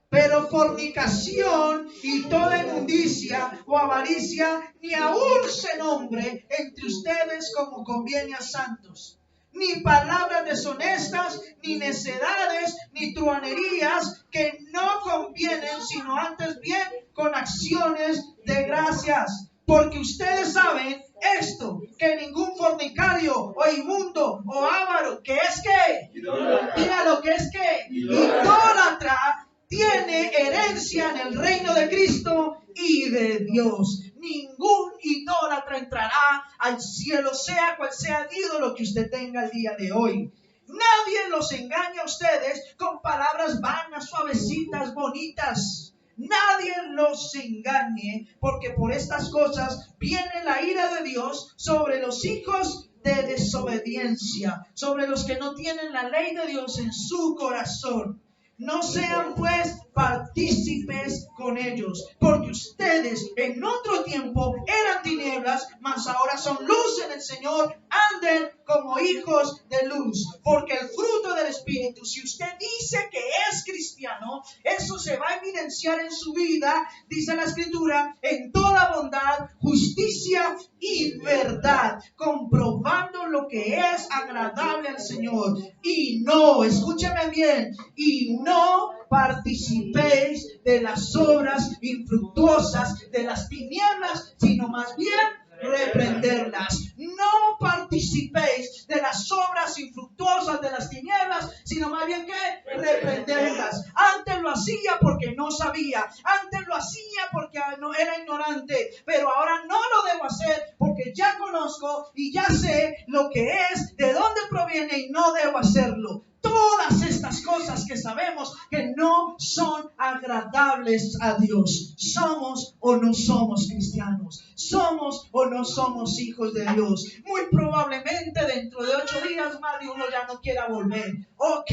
Pero fornicación y toda inmundicia o avaricia ni aún se nombre entre ustedes como conviene a santos. Ni palabras deshonestas, ni necedades, ni truhanerías que no convienen, sino antes bien con acciones de gracias. Porque ustedes saben esto, que ningún fornicario o inmundo o avaro, que es que, dígalo, que es que, idólatra, tiene herencia en el reino de Cristo y de Dios. Ningún idólatra entrará al cielo, sea cual sea el ídolo que usted tenga el día de hoy. Nadie los engaña a ustedes con palabras vanas, suavecitas, bonitas. Nadie los engañe, porque por estas cosas viene la ira de Dios sobre los hijos de desobediencia, sobre los que no tienen la ley de Dios en su corazón. No sean pues partícipes con ellos, porque ustedes en otro tiempo eran tinieblas, mas ahora son luz en el Señor. Anden como hijos de luz, porque el fruto del Espíritu, si usted dice que es cristiano, eso se va a evidenciar en su vida, dice la Escritura, en toda bondad, justicia y verdad, comprobando lo que es agradable al Señor. Y no, escúcheme bien, y no participéis de las obras infructuosas de las tinieblas, sino más bien reprenderlas. No participéis de las obras infructuosas de las tinieblas, sino más bien que reprenderlas. Antes lo hacía porque no sabía, antes lo hacía porque no era ignorante, pero ahora no lo debo hacer porque ya conozco y ya sé lo que es, de dónde proviene, y no debo hacerlo. Todas estas cosas que sabemos que no son agradables a Dios. ¿Somos o no somos cristianos? ¿Somos o no somos hijos de Dios? Muy probablemente dentro de 8 días más de uno ya no quiera volver. Ok,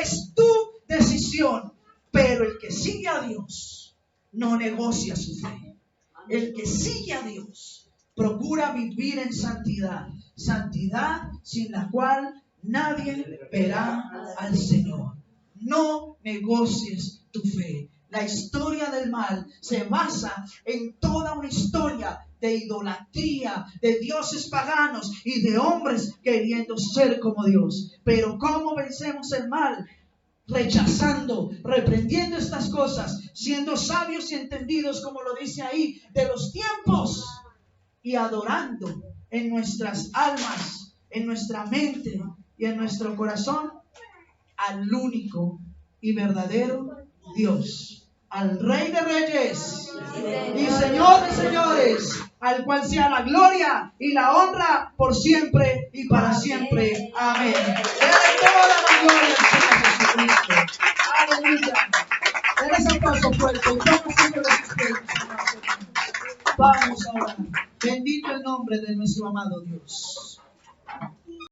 es tu decisión. Pero el que sigue a Dios no negocia su fe. El que sigue a Dios procura vivir en santidad. Santidad sin la cual nadie verá al Señor. No negocies tu fe. La historia del mal se basa en toda una historia de idolatría, de dioses paganos y de hombres queriendo ser como Dios. Pero ¿cómo vencemos el mal? Rechazando, reprendiendo estas cosas, siendo sabios y entendidos, como lo dice ahí, de los tiempos, y adorando en nuestras almas, en nuestra mente y en nuestro corazón al único y verdadero Dios, al Rey de Reyes y Señor de Señores, al cual sea la gloria y la honra por siempre y para siempre. Amén. Dele toda la gloria al Señor Jesucristo. Aleluya. Denle ese aplauso fuerte. Vamos ahora. Bendito el nombre de nuestro amado Dios.